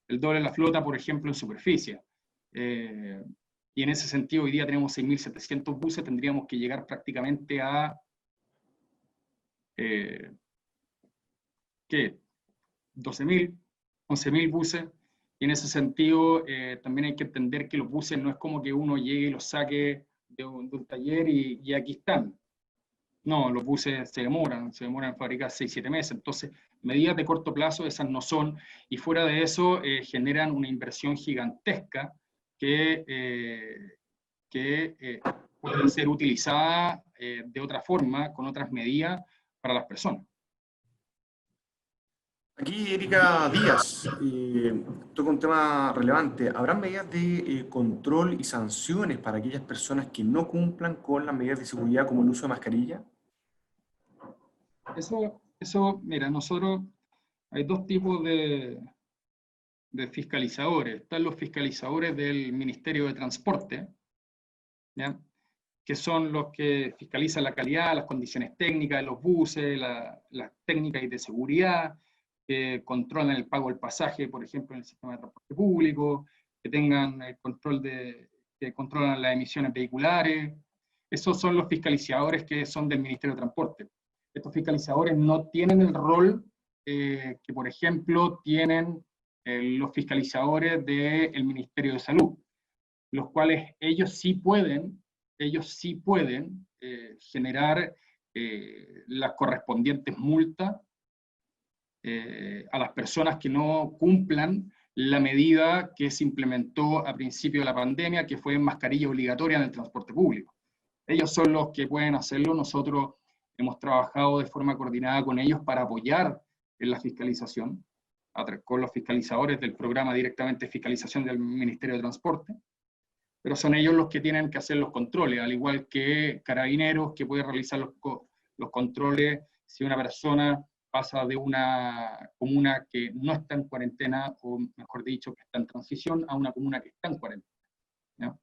El doble de la flota, por ejemplo, en superficie. Y en ese sentido, hoy día tenemos 6.700 buses, tendríamos que llegar prácticamente a ¿qué? 12.000, 11.000 buses, y en ese sentido también hay que entender que los buses no es como que uno llegue y los saque de un taller y aquí están. No, los buses se demoran en fabricar 6-7 meses, entonces medidas de corto plazo esas no son, y fuera de eso generan una inversión gigantesca que puede ser utilizada de otra forma, con otras medidas para las personas. Aquí Erika Díaz toca un tema relevante. ¿Habrán medidas de control y sanciones para aquellas personas que no cumplan con las medidas de seguridad como el uso de mascarilla? Mira, nosotros hay dos tipos de fiscalizadores. Están los fiscalizadores del Ministerio de Transporte, ¿ya? Que son los que fiscalizan la calidad, las condiciones técnicas de los buses, las técnicas de seguridad, que controlan el pago del pasaje, por ejemplo, en el sistema de transporte público, que tengan el control que controlan las emisiones vehiculares. Esos son los fiscalizadores que son del Ministerio de Transporte. Estos fiscalizadores no tienen el rol que, por ejemplo, tienen los fiscalizadores del Ministerio de Salud, los cuales ellos sí pueden generar las correspondientes multas a las personas que no cumplan la medida que se implementó a principio de la pandemia, que fue mascarilla obligatoria en el transporte público. Ellos son los que pueden hacerlo. Nosotros hemos trabajado de forma coordinada con ellos para apoyar en la fiscalización, con los fiscalizadores del programa directamente de fiscalización del Ministerio de Transporte, pero son ellos los que tienen que hacer los controles, al igual que Carabineros, que puede realizar los controles si una persona pasa de una comuna que no está en cuarentena, o mejor dicho, que está en transición, a una comuna que está en cuarentena, ¿no?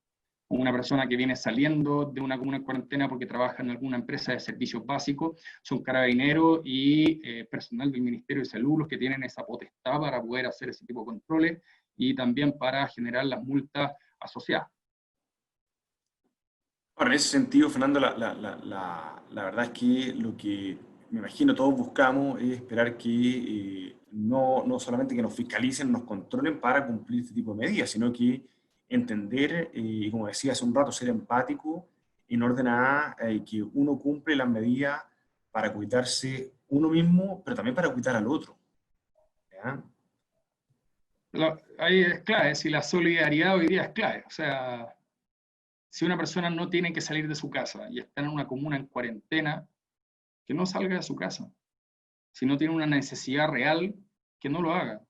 Una persona que viene saliendo de una comuna en cuarentena porque trabaja en alguna empresa de servicios básicos, son Carabineros y personal del Ministerio de Salud los que tienen esa potestad para poder hacer ese tipo de controles y también para generar las multas asociadas. Ahora, en ese sentido, Fernando, la verdad es que lo que me imagino todos buscamos es esperar que no solamente que nos fiscalicen, nos controlen para cumplir este tipo de medidas, sino que entender, y como decía hace un rato, ser empático en orden a que uno cumple las medidas para cuidarse uno mismo, pero también para cuidar al otro. ¿Ya? Ahí es clave, si la solidaridad hoy día es clave. O sea, si una persona no tiene que salir de su casa y está en una comuna en cuarentena, que no salga de su casa. Si no tiene una necesidad real, que no lo haga.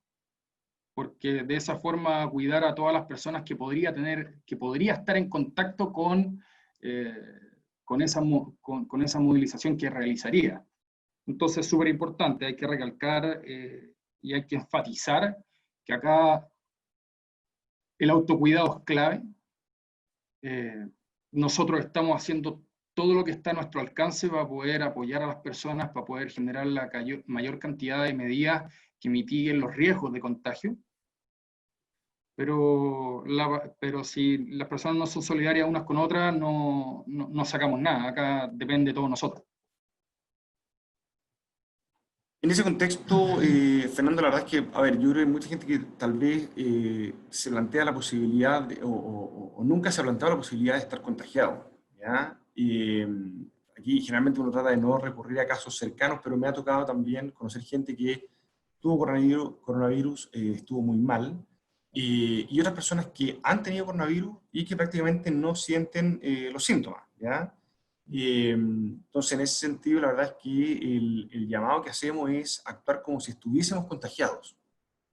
Porque de esa forma cuidar a todas las personas que podría estar en contacto con esa movilización que realizaría. Entonces es súper importante, hay que recalcar y hay que enfatizar que acá el autocuidado es clave. Nosotros estamos haciendo todo lo que está a nuestro alcance para poder apoyar a las personas, para poder generar la mayor cantidad de medidas que mitiguen los riesgos de contagio. pero si las personas no son solidarias unas con otras, no sacamos nada. Acá depende de todos nosotros. En ese contexto, Fernando, la verdad es que, a ver, yo creo que hay mucha gente que tal vez se plantea la posibilidad, o nunca se ha planteado la posibilidad de estar contagiado, ¿ya? Aquí generalmente uno trata de no recurrir a casos cercanos, pero me ha tocado también conocer gente que tuvo coronavirus, estuvo muy mal, y otras personas que han tenido coronavirus y que prácticamente no sienten los síntomas, ¿ya? Entonces, en ese sentido, la verdad es que el llamado que hacemos es actuar como si estuviésemos contagiados,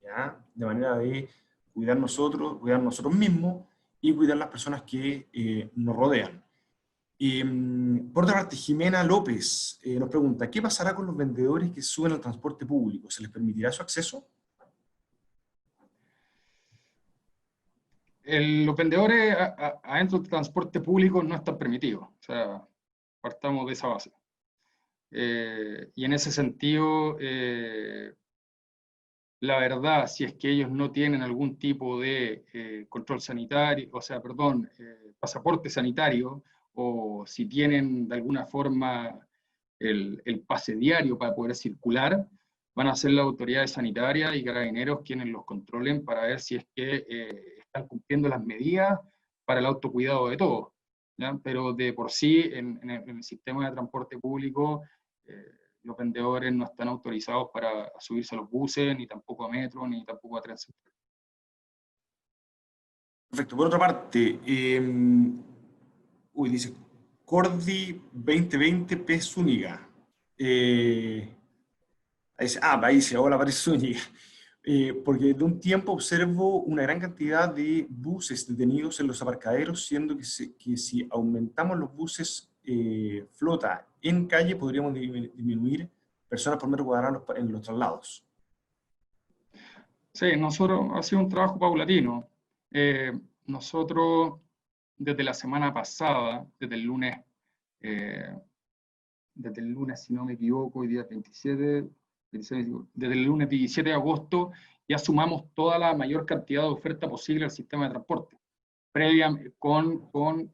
¿ya? De manera de cuidar nosotros mismos y cuidar las personas que nos rodean. Por otra parte, Jimena López nos pregunta, ¿qué pasará con los vendedores que suben al transporte público? ¿Se les permitirá su acceso? Los vendedores adentro del transporte público no están permitidos. O sea, partamos de esa base. Y en ese sentido, la verdad, si es que ellos no tienen algún tipo de control sanitario, o sea, perdón, pasaporte sanitario, o si tienen de alguna forma el pase diario para poder circular, van a ser las autoridades sanitarias y carabineros quienes los controlen para ver si es que están cumpliendo las medidas para el autocuidado de todos, ¿ya? Pero de por sí, en el sistema de transporte público, los vendedores no están autorizados para subirse a los buses, ni tampoco a metro, ni tampoco a tren central. Perfecto. Por otra parte, dice Cordi 2020 P. Zúñiga. Ahí dice, hola, Paris Zúñiga. Porque de un tiempo observo una gran cantidad de buses detenidos en los aparcaderos, siendo que si aumentamos los buses flota en calle, podríamos disminuir personas por metro cuadrado en los traslados. Sí, nosotros ha sido un trabajo paulatino. Nosotros, desde la semana pasada, desde el lunes, si no me equivoco, hoy día 27, desde el lunes 17 de agosto, ya sumamos toda la mayor cantidad de oferta posible al sistema de transporte, previa con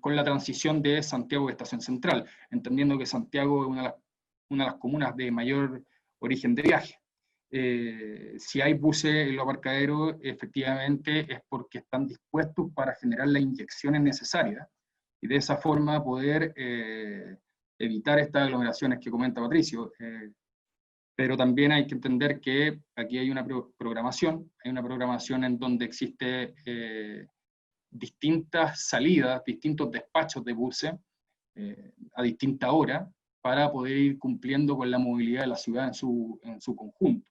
la transición de Santiago de Estación Central, entendiendo que Santiago es una de las comunas de mayor origen de viaje. Si hay buses en los aparcaderos, efectivamente es porque están dispuestos para generar las inyecciones necesarias y de esa forma poder evitar estas aglomeraciones que comenta Patricio. Pero también hay que entender que aquí hay una programación en donde existe distintas salidas, distintos despachos de buses a distinta hora para poder ir cumpliendo con la movilidad de la ciudad en su conjunto.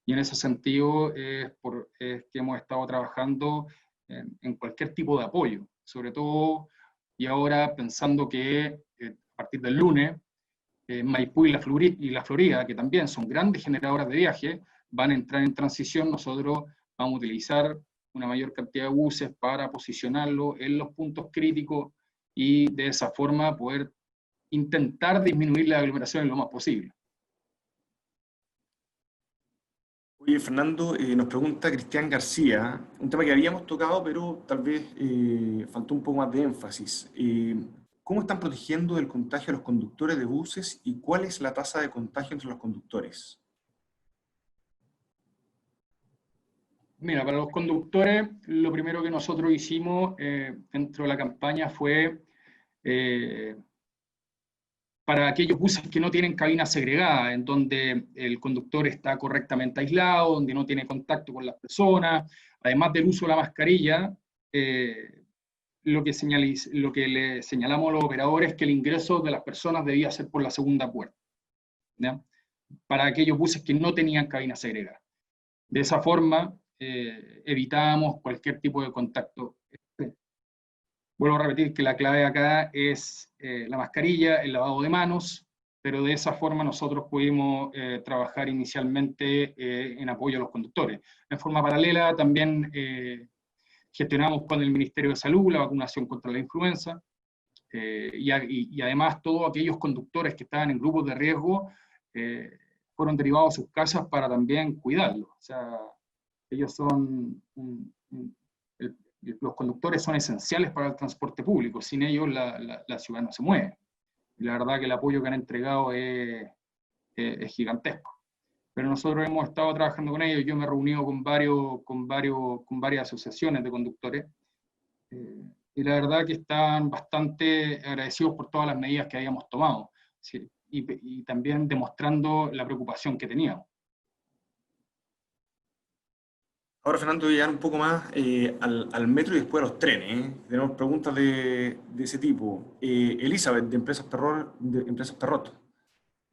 Y en ese sentido es que hemos estado trabajando en cualquier tipo de apoyo, sobre todo, y ahora pensando que a partir del lunes, Maipú y la Florida, que también son grandes generadoras de viaje, van a entrar en transición. Nosotros vamos a utilizar una mayor cantidad de buses para posicionarlo en los puntos críticos y de esa forma poder intentar disminuir las aglomeraciones lo más posible. Oye, Fernando, nos pregunta Cristian García, un tema que habíamos tocado, pero tal vez faltó un poco más de énfasis. ¿Cómo están protegiendo del contagio a los conductores de buses y cuál es la tasa de contagio entre los conductores? Mira, para los conductores, lo primero que nosotros hicimos dentro de la campaña fue para aquellos buses que no tienen cabina segregada, en donde el conductor está correctamente aislado, donde no tiene contacto con las personas, además del uso de la mascarilla, lo que le señalamos a los operadores es que el ingreso de las personas debía ser por la segunda puerta, ¿ya? Para aquellos buses que no tenían cabina segregada. De esa forma, evitábamos cualquier tipo de contacto. Vuelvo a repetir que la clave acá es la mascarilla, el lavado de manos, pero de esa forma nosotros pudimos trabajar inicialmente en apoyo a los conductores. En forma paralela también gestionamos con el Ministerio de Salud la vacunación contra la influenza, y además todos aquellos conductores que estaban en grupos de riesgo fueron derivados a sus casas para también cuidarlos. O sea, Ellos son, los conductores son esenciales para el transporte público, sin ellos la ciudad no se mueve. Y la verdad que el apoyo que han entregado es gigantesco. Pero nosotros hemos estado trabajando con ellos, yo me he reunido con varias asociaciones de conductores, y la verdad que están bastante agradecidos por todas las medidas que habíamos tomado, ¿sí? Y también demostrando la preocupación que teníamos. Ahora, Fernando, voy a llegar un poco más al metro y después a los trenes, ¿eh? Tenemos preguntas de ese tipo. Elizabeth, de Empresas Perrot,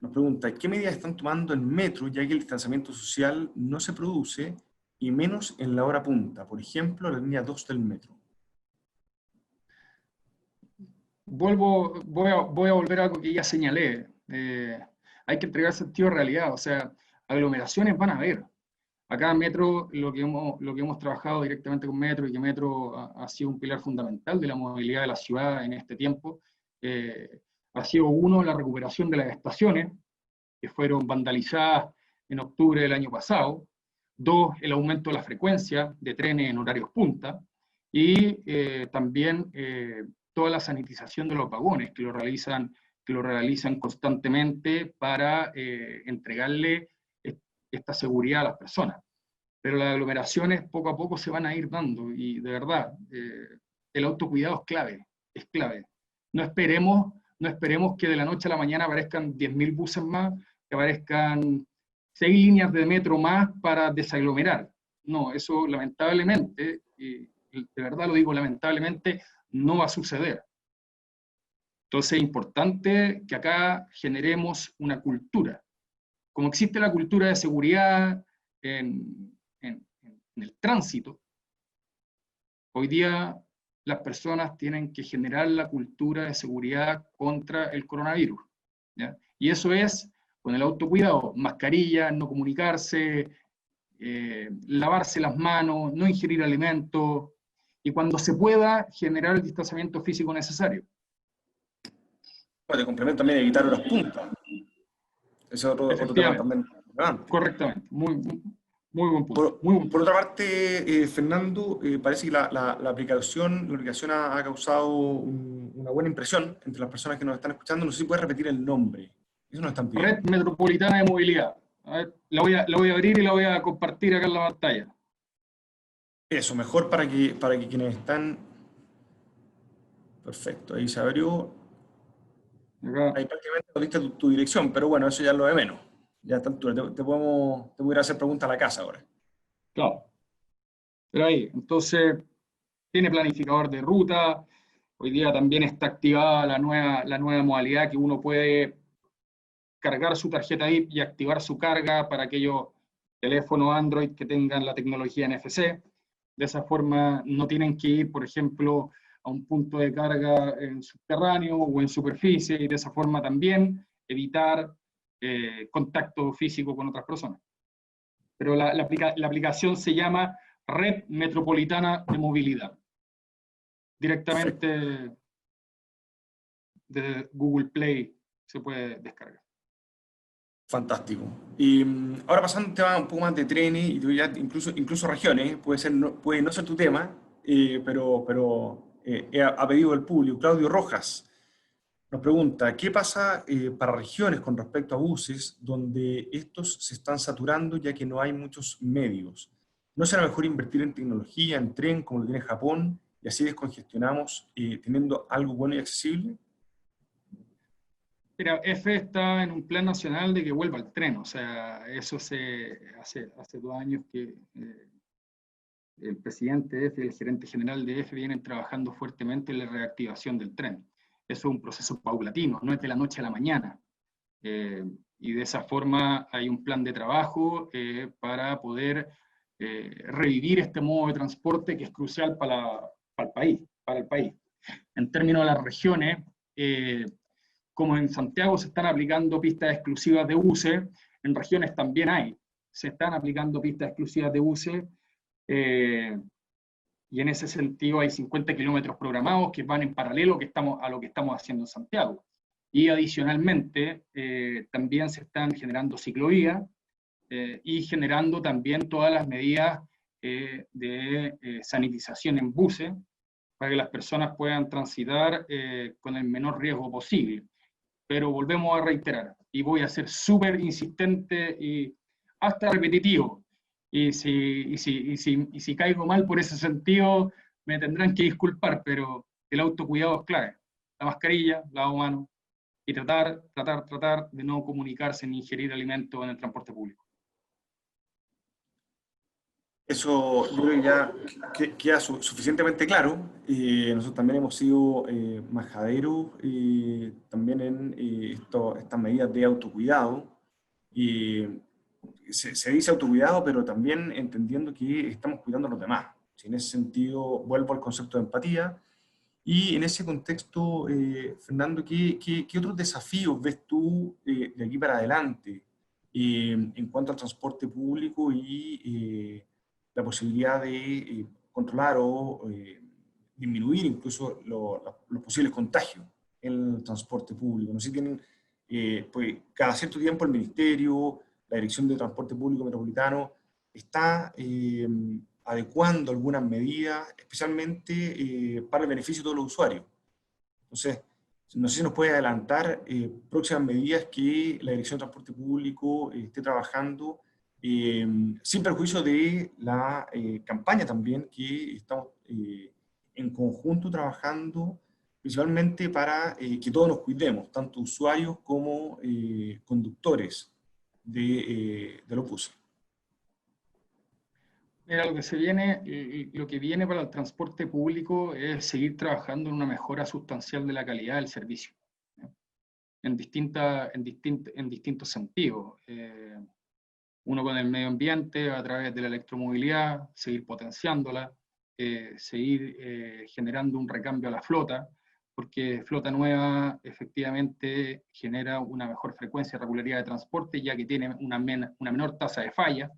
nos pregunta, ¿qué medidas están tomando en metro ya que el distanciamiento social no se produce y menos en la hora punta? Por ejemplo, la línea 2 del metro. Voy a volver a algo que ya señalé. Hay que entregar sentido de realidad, o sea, aglomeraciones van a haber. Acá en Metro, lo que hemos trabajado directamente con Metro, y que Metro ha sido un pilar fundamental de la movilidad de la ciudad en este tiempo, ha sido uno, la recuperación de las estaciones, que fueron vandalizadas en octubre del año pasado. Dos, el aumento de la frecuencia de trenes en horarios punta. Y también toda la sanitización de los vagones, que lo realizan constantemente para entregarle esta seguridad a las personas. Pero las aglomeraciones poco a poco se van a ir dando, y de verdad, el autocuidado es clave. No esperemos que de la noche a la mañana aparezcan 10.000 buses más, que aparezcan 6 líneas de metro más para desaglomerar. No, eso lamentablemente, y de verdad lo digo lamentablemente, no va a suceder. Entonces es importante que acá generemos una cultura. Como existe la cultura de seguridad en el tránsito, hoy día las personas tienen que generar la cultura de seguridad contra el coronavirus, ¿ya? Y eso es con el autocuidado, mascarilla, no comunicarse, lavarse las manos, no ingerir alimentos, y cuando se pueda, generar el distanciamiento físico necesario. Bueno, te complemento también evitar horas puntas. Ese es otro tema también relevante. Correctamente, muy buen punto. Por otra parte, Fernando, parece que la aplicación ha causado una buena impresión entre las personas que nos están escuchando. No sé si puedes repetir el nombre. Eso nos están pidiendo. Red Metropolitana de Movilidad. A ver, la voy a abrir y la voy a compartir acá en la pantalla. Eso, mejor para que quienes están... Perfecto, ahí se abrió. Acá. Ahí prácticamente nos diste tu dirección, pero bueno, eso ya es lo de menos. Ya a esta altura, te puedo ir a hacer preguntas a la casa ahora. Claro. Pero ahí, entonces, tiene planificador de ruta. Hoy día también está activada la nueva modalidad que uno puede cargar su tarjeta IP y activar su carga para aquellos teléfonos Android que tengan la tecnología NFC. De esa forma no tienen que ir, por ejemplo, a un punto de carga en subterráneo o en superficie, y de esa forma también evitar contacto físico con otras personas. Pero la aplicación se llama Red Metropolitana de Movilidad. Directamente de Google Play se puede descargar. Fantástico. Y ahora pasando a un tema un poco más de trenes, y ya incluso regiones, puede no ser tu tema, pero ha pedido el público. Claudio Rojas nos pregunta, ¿qué pasa para regiones con respecto a buses donde estos se están saturando ya que no hay muchos medios? ¿No será mejor invertir en tecnología, en tren, como lo tiene Japón, y así descongestionamos teniendo algo bueno y accesible? Mira, EFE está en un plan nacional de que vuelva el tren, o sea, eso hace 2 años que el presidente de EFE y el gerente general de EFE vienen trabajando fuertemente en la reactivación del tren. Eso es un proceso paulatino, no es de la noche a la mañana. Y de esa forma hay un plan de trabajo para poder revivir este modo de transporte que es crucial para el país. En términos de las regiones, como en Santiago se están aplicando pistas exclusivas de buses, en regiones también se están aplicando pistas exclusivas de buses, y en ese sentido hay 50 kilómetros programados que van en paralelo a lo que estamos haciendo en Santiago. Y adicionalmente, también se están generando ciclovías y generando también todas las medidas de sanitización en buses, para que las personas puedan transitar con el menor riesgo posible. Pero volvemos a reiterar, y voy a ser súper insistente y hasta repetitivo, y si caigo mal por ese sentido, me tendrán que disculpar, pero el autocuidado es clave. La mascarilla, lavado manos, y tratar de no comunicarse ni ingerir alimentos en el transporte público. Eso yo creo que ya queda suficientemente claro. Nosotros también hemos sido majaderos también en estas medidas de autocuidado. Se dice autocuidado, pero también entendiendo que estamos cuidando a los demás. En ese sentido, vuelvo al concepto de empatía. Y en ese contexto, Fernando, ¿qué otros desafíos ves tú de aquí para adelante en cuanto al transporte público y la posibilidad de controlar o disminuir incluso los posibles contagios en el transporte público? No sé si tienen, pues cada cierto tiempo el Ministerio, la Dirección de Transporte Público Metropolitano, está adecuando algunas medidas, especialmente para el beneficio de todos los usuarios. Entonces, no sé si nos puede adelantar próximas medidas que la Dirección de Transporte Público esté trabajando, sin perjuicio de la campaña también que estamos en conjunto trabajando, principalmente para que todos nos cuidemos, tanto usuarios como conductores de los buses. Mira, lo que viene para el transporte público es seguir trabajando en una mejora sustancial de la calidad del servicio, ¿no? En distintos sentidos. Uno con el medio ambiente, a través de la electromovilidad, seguir potenciándola, seguir generando un recambio a la flota, porque flota nueva efectivamente genera una mejor frecuencia y regularidad de transporte, ya que tiene una menor tasa de falla.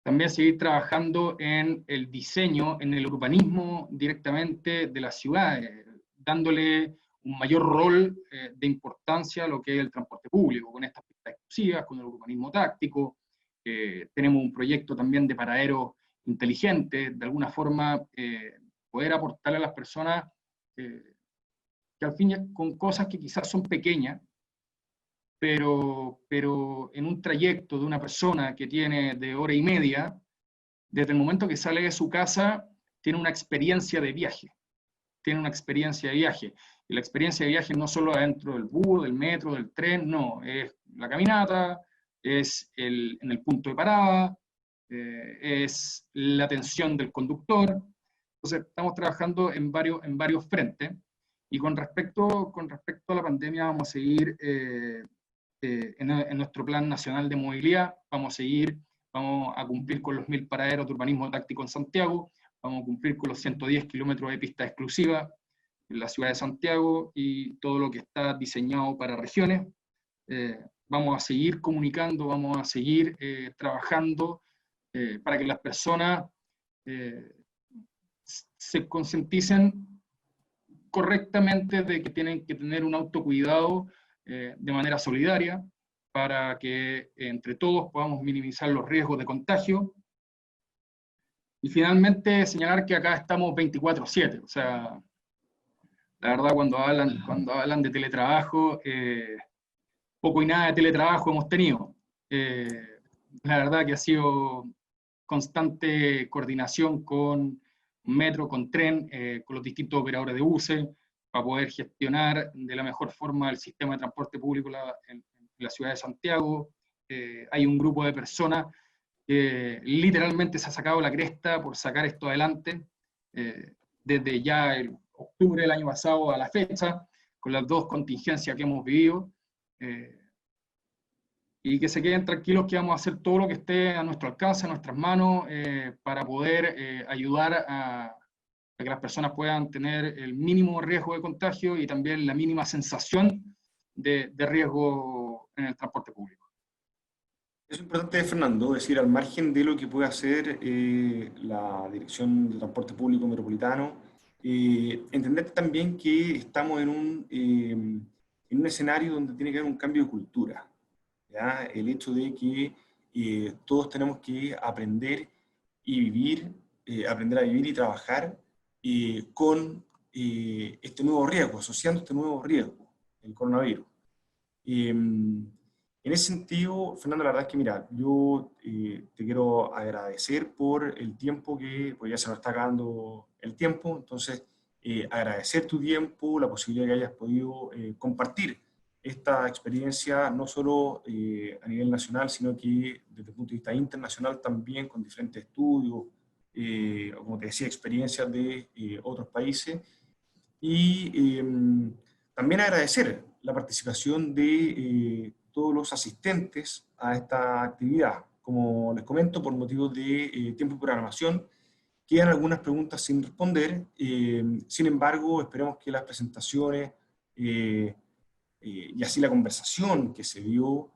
También seguir trabajando en el diseño, en el urbanismo directamente de las ciudades, dándole un mayor rol de importancia a lo que es el transporte público, con estas pistas exclusivas, con el urbanismo táctico. Tenemos un proyecto también de paraderos inteligentes, de alguna forma poder aportarle a las personas que al fin, con cosas que quizás son pequeñas, pero en un trayecto de una persona que tiene de hora y media, desde el momento que sale de su casa, tiene una experiencia de viaje. Tiene una experiencia de viaje. Y la experiencia de viaje no solo adentro del bus, del metro, del tren, no. Es la caminata, es en el punto de parada, es la atención del conductor. Entonces, estamos trabajando en varios frentes. Y con respecto a la pandemia, vamos a seguir en nuestro Plan Nacional de Movilidad, vamos a cumplir con los 1000 paraderos de urbanismo táctico en Santiago, vamos a cumplir con los 110 kilómetros de pista exclusiva en la ciudad de Santiago y todo lo que está diseñado para regiones. Vamos a seguir comunicando, vamos a seguir trabajando para que las personas se concienticen correctamente de que tienen que tener un autocuidado de manera solidaria, para que entre todos podamos minimizar los riesgos de contagio. Y finalmente señalar que acá estamos 24/7, o sea, la verdad cuando hablan de teletrabajo, poco y nada de teletrabajo hemos tenido. La verdad que ha sido constante coordinación con metro, con tren, con los distintos operadores de buses, para poder gestionar de la mejor forma el sistema de transporte público en la ciudad de Santiago. Hay un grupo de personas que literalmente se ha sacado la cresta por sacar esto adelante, desde ya el octubre del año pasado a la fecha, con las dos contingencias que hemos vivido, y que se queden tranquilos que vamos a hacer todo lo que esté a nuestro alcance, a nuestras manos, para poder ayudar a que las personas puedan tener el mínimo riesgo de contagio y también la mínima sensación de riesgo en el transporte público. Es importante, Fernando, decir, al margen de lo que puede hacer la Dirección de Transporte Público Metropolitano, entender también que estamos en un escenario donde tiene que haber un cambio de cultura, ¿ya? El hecho de que todos tenemos que aprender y vivir, aprender a vivir y trabajar con este nuevo riesgo, asociando este nuevo riesgo, el coronavirus. En ese sentido, Fernando, la verdad es que, mira, yo te quiero agradecer por el tiempo pues ya se nos está acabando el tiempo, entonces agradecer tu tiempo, la posibilidad que hayas podido compartir esta experiencia, no solo a nivel nacional, sino que desde el punto de vista internacional también, con diferentes estudios, o como te decía, experiencias de otros países. Y también agradecer la participación de todos los asistentes a esta actividad. Como les comento, por motivos de tiempo de programación, quedan algunas preguntas sin responder. Sin embargo, esperemos que las presentaciones y así la conversación que se dio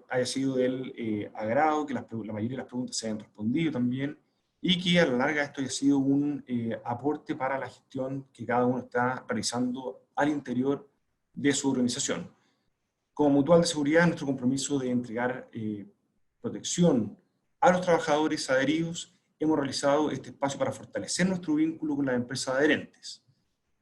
haya sido del agrado, que la mayoría de las preguntas se hayan respondido también, y que a la larga esto haya sido un aporte para la gestión que cada uno está realizando al interior de su organización. Como Mutual de Seguridad, nuestro compromiso de entregar protección a los trabajadores adheridos, hemos realizado este espacio para fortalecer nuestro vínculo con las empresas adherentes.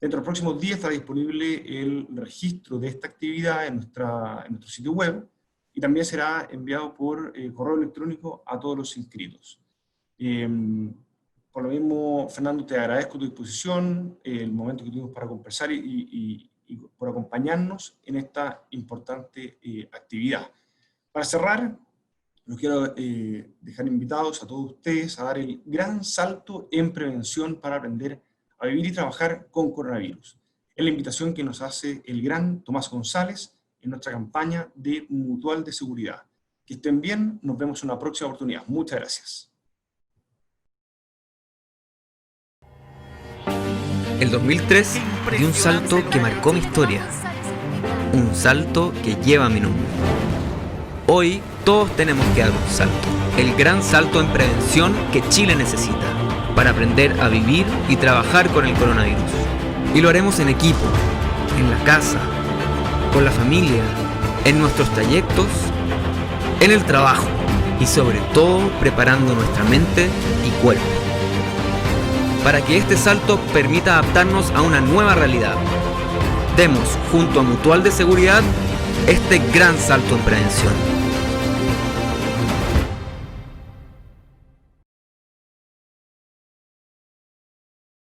Dentro de los próximos días estará disponible el registro de esta actividad en nuestro sitio web, y también será enviado por correo electrónico a todos los inscritos. Por lo mismo, Fernando, te agradezco tu disposición, el momento que tuvimos para conversar y por acompañarnos en esta importante actividad. Para cerrar, los quiero dejar invitados a todos ustedes a dar el gran salto en prevención para aprender a vivir y trabajar con coronavirus. Es la invitación que nos hace el gran Tomás González en nuestra campaña de Mutual de Seguridad. Que estén bien, nos vemos en una próxima oportunidad. Muchas gracias. El 2003 dio un salto que marcó mi historia, un salto que lleva mi nombre. Hoy todos tenemos que dar un salto, el gran salto en prevención que Chile necesita para aprender a vivir y trabajar con el coronavirus. Y lo haremos en equipo, en la casa, con la familia, en nuestros trayectos, en el trabajo y sobre todo preparando nuestra mente y cuerpo, para que este salto permita adaptarnos a una nueva realidad. Demos junto a Mutual de Seguridad este gran salto en prevención.